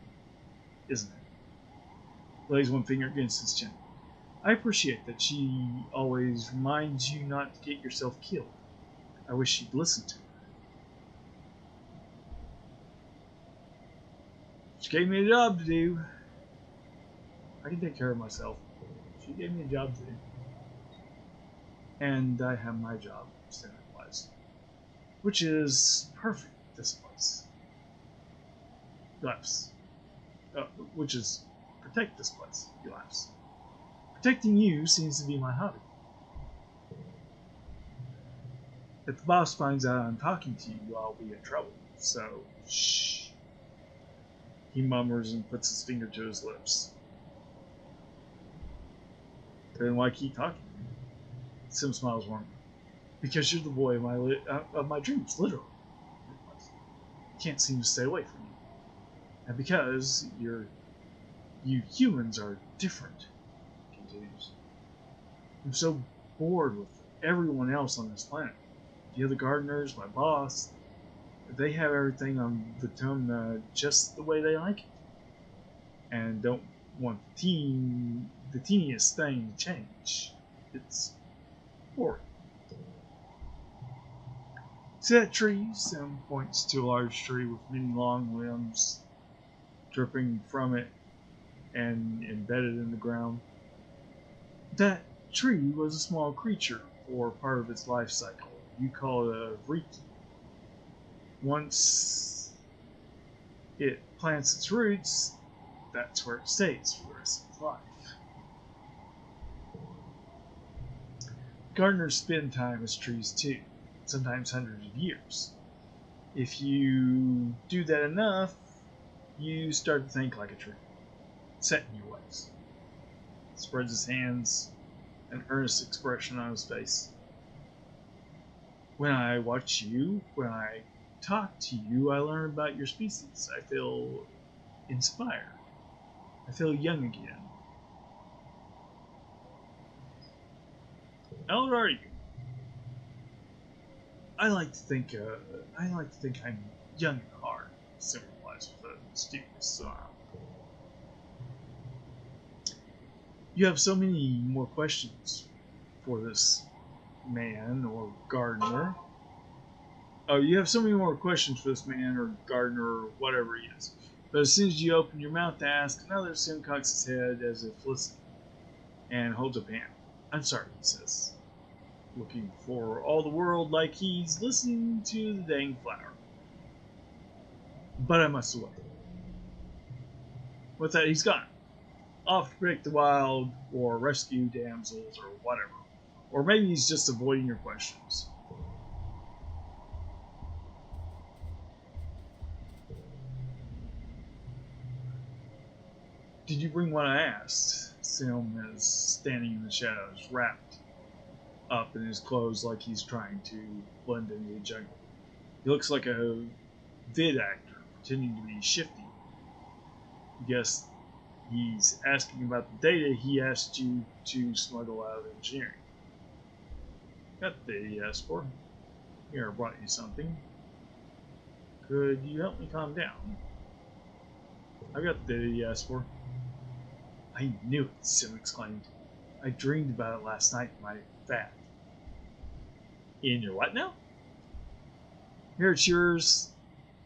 isn't it? Lays one finger against his chin. I appreciate that she always reminds you not to get yourself killed. I wish she'd listen to her. She gave me a job to do. I can take care of myself. She gave me a job to do. And I have my job, Stan replies. Which is perfect, this place. He laughs. Which is protect this place, he laughs. Protecting you seems to be my hobby. If the boss finds out I'm talking to you, I'll be in trouble. So, shh. He murmurs and puts his finger to his lips. Then why keep talking to me? Sim smiles warmly. Because you're the boy of my dreams, literally. Can't seem to stay away from you. And because you humans are different, he continues. I'm so bored with everyone else on this planet. The other gardeners, my boss, they have everything on Vatumna just the way they like it. And don't want the teeniest thing to change. It's boring. See that tree? Sam points to a large tree with many long limbs dripping from it and embedded in the ground. That tree was a small creature for part of its life cycle. You call it a Vriki. Once it plants its roots, that's where it stays for the rest of its life. Gardeners spend time as trees too, sometimes hundreds of years. If you do that enough, you start to think like a tree, set in your ways. Spreads his hands, an earnest expression on his face. When I watch you, when I talk to you, I learn about your species. I feel inspired. I feel young again. How old are you? I like to think I'm young at heart, Sim replies with a mysterious smile. You have so many more questions for this man or gardener. Oh, you have so many more questions for this man or gardener or whatever he is. But as soon as you open your mouth to ask another, Sim cocks his head as if listening and holds up a hand. I'm sorry, he says, looking for all the world like he's listening to the dang flower. But I must away. With that, he's gone. Off to protect the wild or rescue damsels or whatever. Or maybe he's just avoiding your questions. Did you bring what I asked? Sim is standing in the shadows, wrapped up in his clothes like he's trying to blend into the jungle. He looks like a vid actor, pretending to be shifty. I guess he's asking about the data he asked you to smuggle out of engineering. Got the data you asked for. Here, I brought you something. Could you help me calm down? I got the data you asked for. I knew it, Sim exclaimed. I dreamed about it last night in my vat. In your what now? Here, it's yours.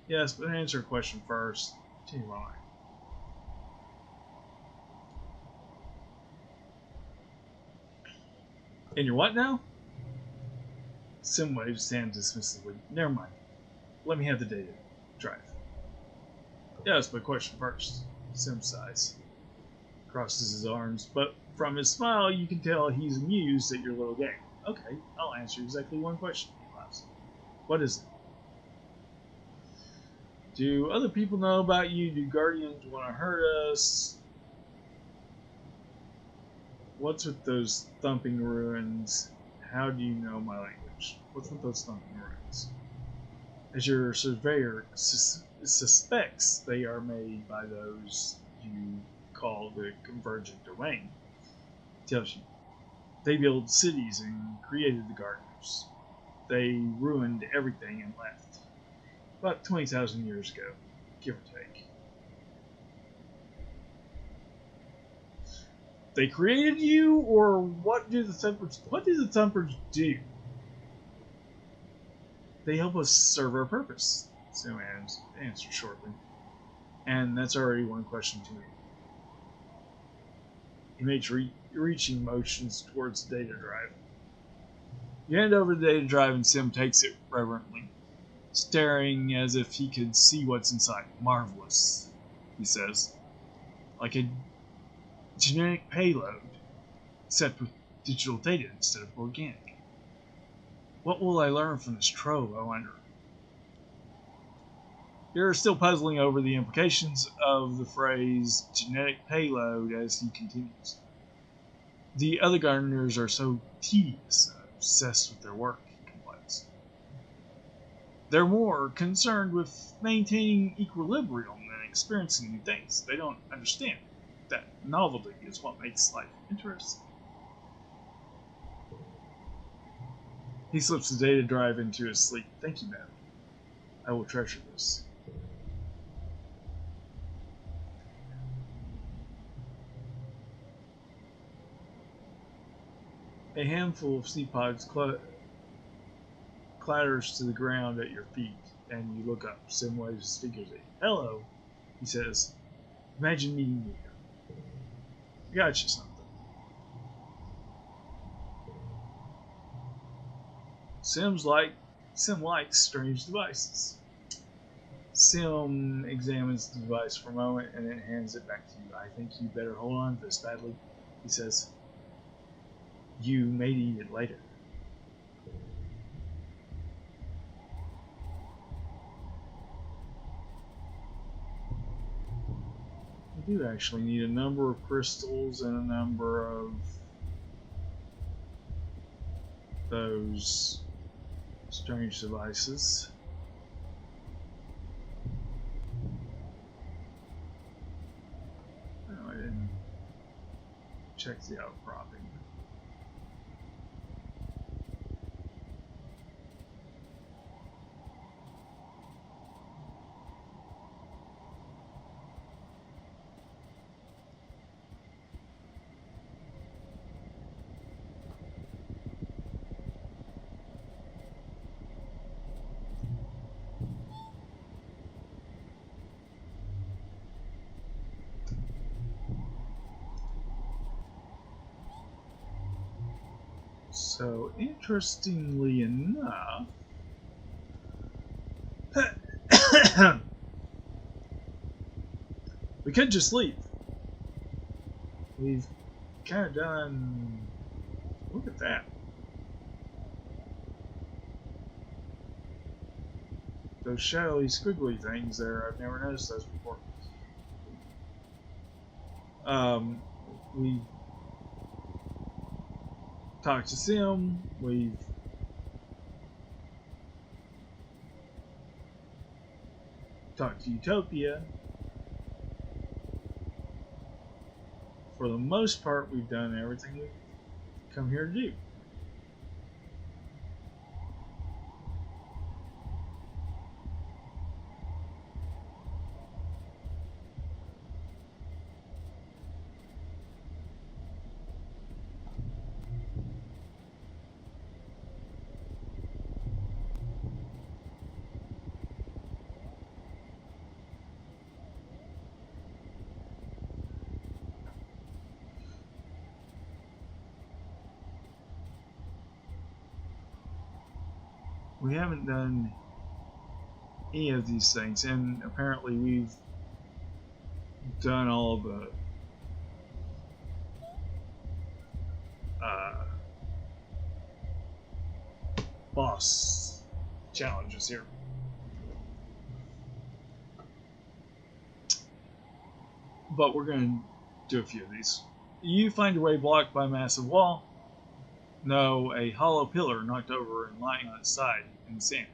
Yes, but answer a question first. Continue on. In your what now? Sim waves his hand dismissively. Never mind. Let me have the data. Drive. Yes, but question first. Sim sighs. Crosses his arms, but from his smile you can tell he's amused at your little game. Okay, I'll answer exactly one question, he laughs. What is it? Do other people know about you? Do Guardians want to hurt us? What's with those thumping ruins? How do you know my language? What's with those thumping ruins? As your surveyor suspects they are made by those you call the convergent domain, tells you. They built cities and created the gardeners. They ruined everything and left. About 20,000 years ago, give or take. They created you, or what do the Thumpers? What do the Thumpers do? They help us serve our purpose. Sam answered shortly, and that's already one question to me. He makes reaching motions towards the data drive. You hand over the data drive, and Sim takes it reverently, staring as if he could see what's inside. Marvelous, he says, like a genetic payload, except with digital data instead of organic. What will I learn from this trove, I wonder? You're still puzzling over the implications of the phrase genetic payload as he continues. The other gardeners are so tedious and obsessed with their work, he complains. They're more concerned with maintaining equilibrium than experiencing new things. They don't understand that novelty is what makes life interesting. He slips the data drive into his sleeve. Thank you, madam. I will treasure this. A handful of seed pods clatters to the ground at your feet, and you look up. Sim waves his fingers at you. Hello, he says. Imagine meeting me here. I got you something. Sim likes strange devices. Sim examines the device for a moment and then hands it back to you. I think you better hold on to this badly, he says. You may need it later. I do actually need a number of crystals and a number of those strange devices. check the outcropping. So, interestingly enough, we could just leave. We've kind of done... Look at that. Those shadowy, squiggly things there, I've never noticed those before. We talked to Sim, we've talked to Utopia. For the most part, we've done everything we've come here to do. We haven't done any of these things, and apparently we've done all of the boss challenges here. But we're going to do a few of these. You find your way blocked by a massive wall. No, a hollow pillar knocked over and lying on its side in the sand.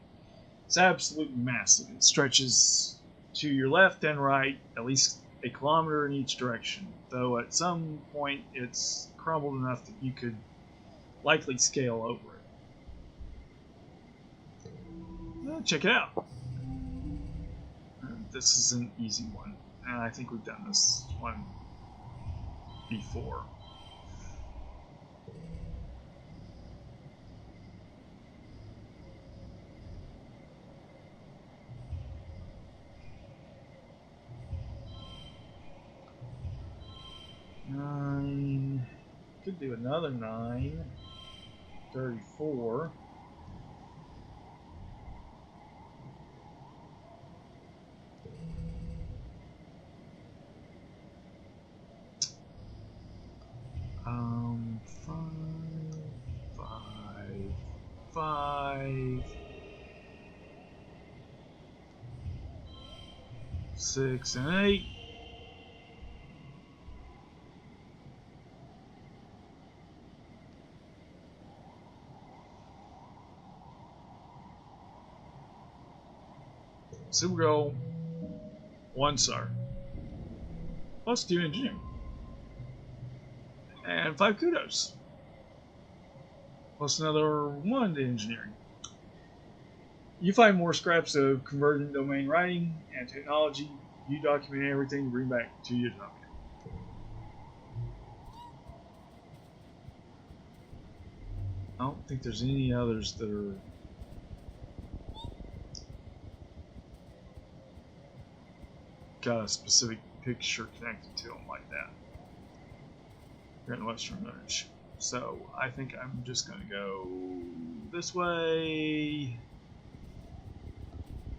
It's absolutely massive. It stretches to your left and right, at least a kilometer in each direction, though at some point it's crumbled enough that you could likely scale over it. Well, check it out. This is an easy one, and I think we've done this one before. Could do another 9. 34. Five. 6 and 8. So we'll go 1 star. Plus 2 engineering. And 5 kudos. Plus another 1 to engineering. You find more scraps of convergent domain writing and technology. You document everything, bring back to Utopia. I don't think there's any others that are got a specific picture connected to them like that. Here in the Western Village. So I think I'm just going to go this way.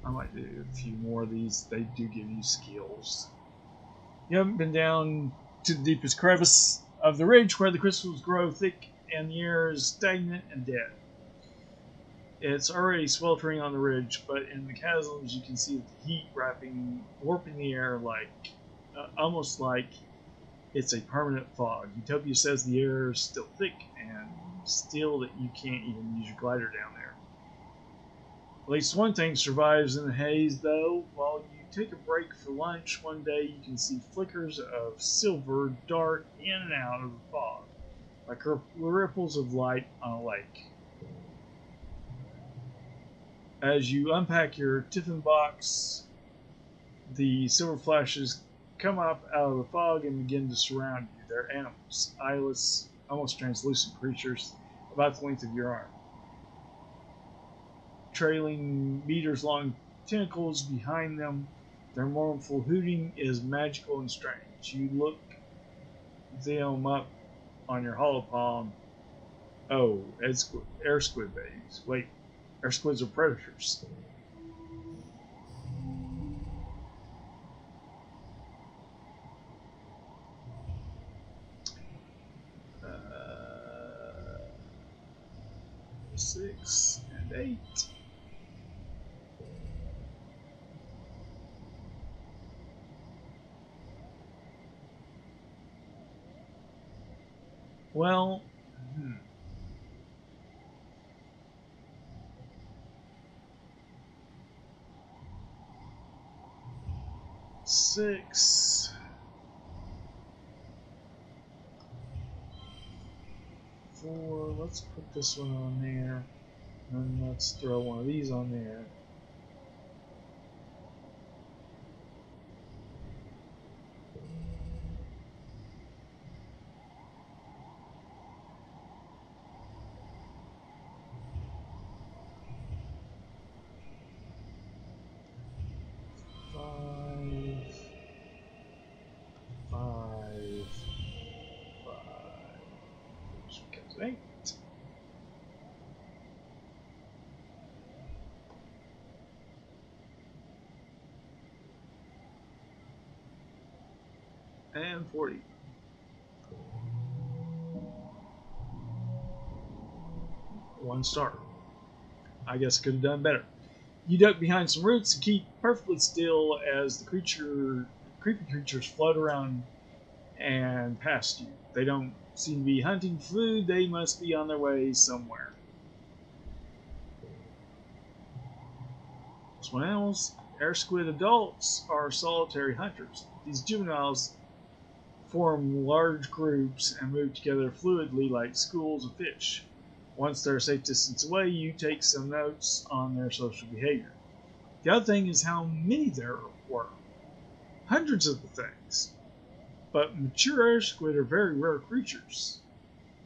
I might do a few more of these. They do give you skills. You haven't been down to the deepest crevice of the ridge where the crystals grow thick and the air is stagnant and dead. It's already sweltering on the ridge, but in the chasms you can see the heat warping the air like, almost like it's a permanent fog. Utopia says the air is still thick and still that you can't even use your glider down there. At least one thing survives in the haze, though. While you take a break for lunch one day, you can see flickers of silver dart in and out of the fog, like ripples of light on a lake. As you unpack your tiffin box, the silver flashes come up out of the fog and begin to surround you. They're animals, eyeless, almost translucent creatures about the length of your arm, trailing meters-long tentacles behind them. Their mournful hooting is magical and strange. You look them up on your hollow palm. Oh, air squid babies. Wait, air squids are predators. Six and 8. Well, 6, 4. Let's put this one on there, and let's throw one of these on there. Eight. And 40. One star. I guess I could have done better. You duck behind some roots and keep perfectly still as the creepy creatures float around and past you. They don't seem to be hunting food. They must be on their way somewhere. Swans, air squid adults are solitary hunters. These juveniles form large groups and move together fluidly like schools of fish. Once they're a safe distance away, you take some notes on their social behavior. The other thing is how many there were. Hundreds of the things. But mature air squid are very rare creatures.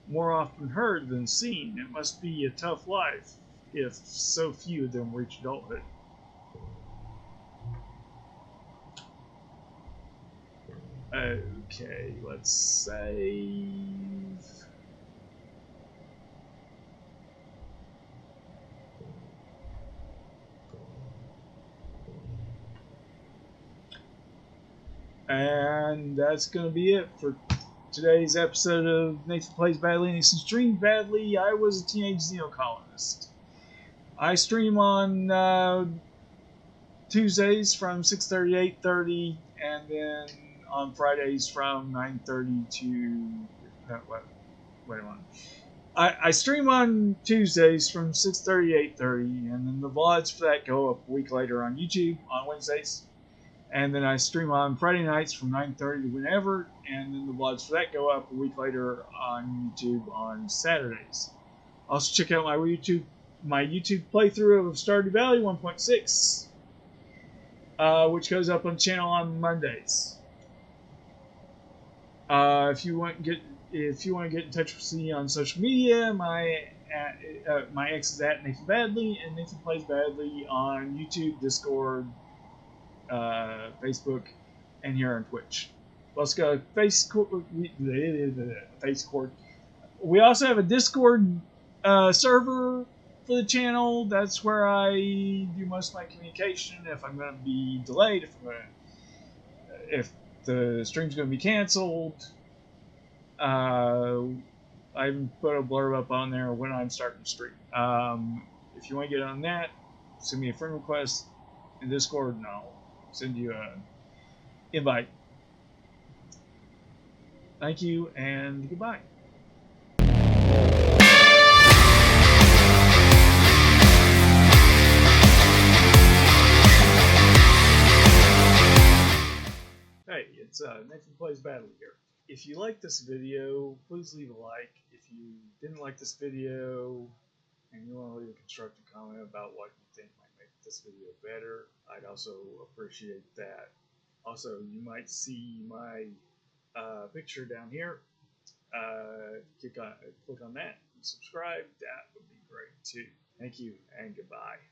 More often heard than seen. It must be a tough life if so few of them reach adulthood. Okay, let's save. And that's going to be it for today's episode of Nathan Plays Badly. Nathan streamed badly. I was a teenage Exocolonist. I stream on Tuesdays from 6:30 to 8:30, and then on Fridays from 9:30 to... wait a minute. I stream on Tuesdays from 6:30 to 8:30, and then the VODs for that go up a week later on YouTube on Wednesdays. And then I stream on Friday nights from 9:30 to whenever, and then the vlogs for that go up a week later on YouTube on Saturdays. Also check out my YouTube playthrough of Stardew Valley 1.6, which goes up on the channel on Mondays. If you want to get in touch with me on social media, my ex is at Nathanbadly, and Nathan Plays Badly on YouTube, Discord, Facebook, and here on Twitch. Let's go Facebook. We also have a Discord server for the channel. That's where I do most of my communication. If I'm going to be delayed, if the stream's going to be canceled, I put a blurb up on there when I'm starting to stream. If you want to get on that, send me a friend request in Discord, and I'll send you an invite. Thank you, and goodbye. Nathan Plays Badly here. If you like this video, please leave a like. If you didn't like this video and you want to leave a constructive comment about what you think might make this video better, I'd also appreciate that. Also, you might see my picture down here. Click on that and subscribe. That would be great too. Thank you and goodbye.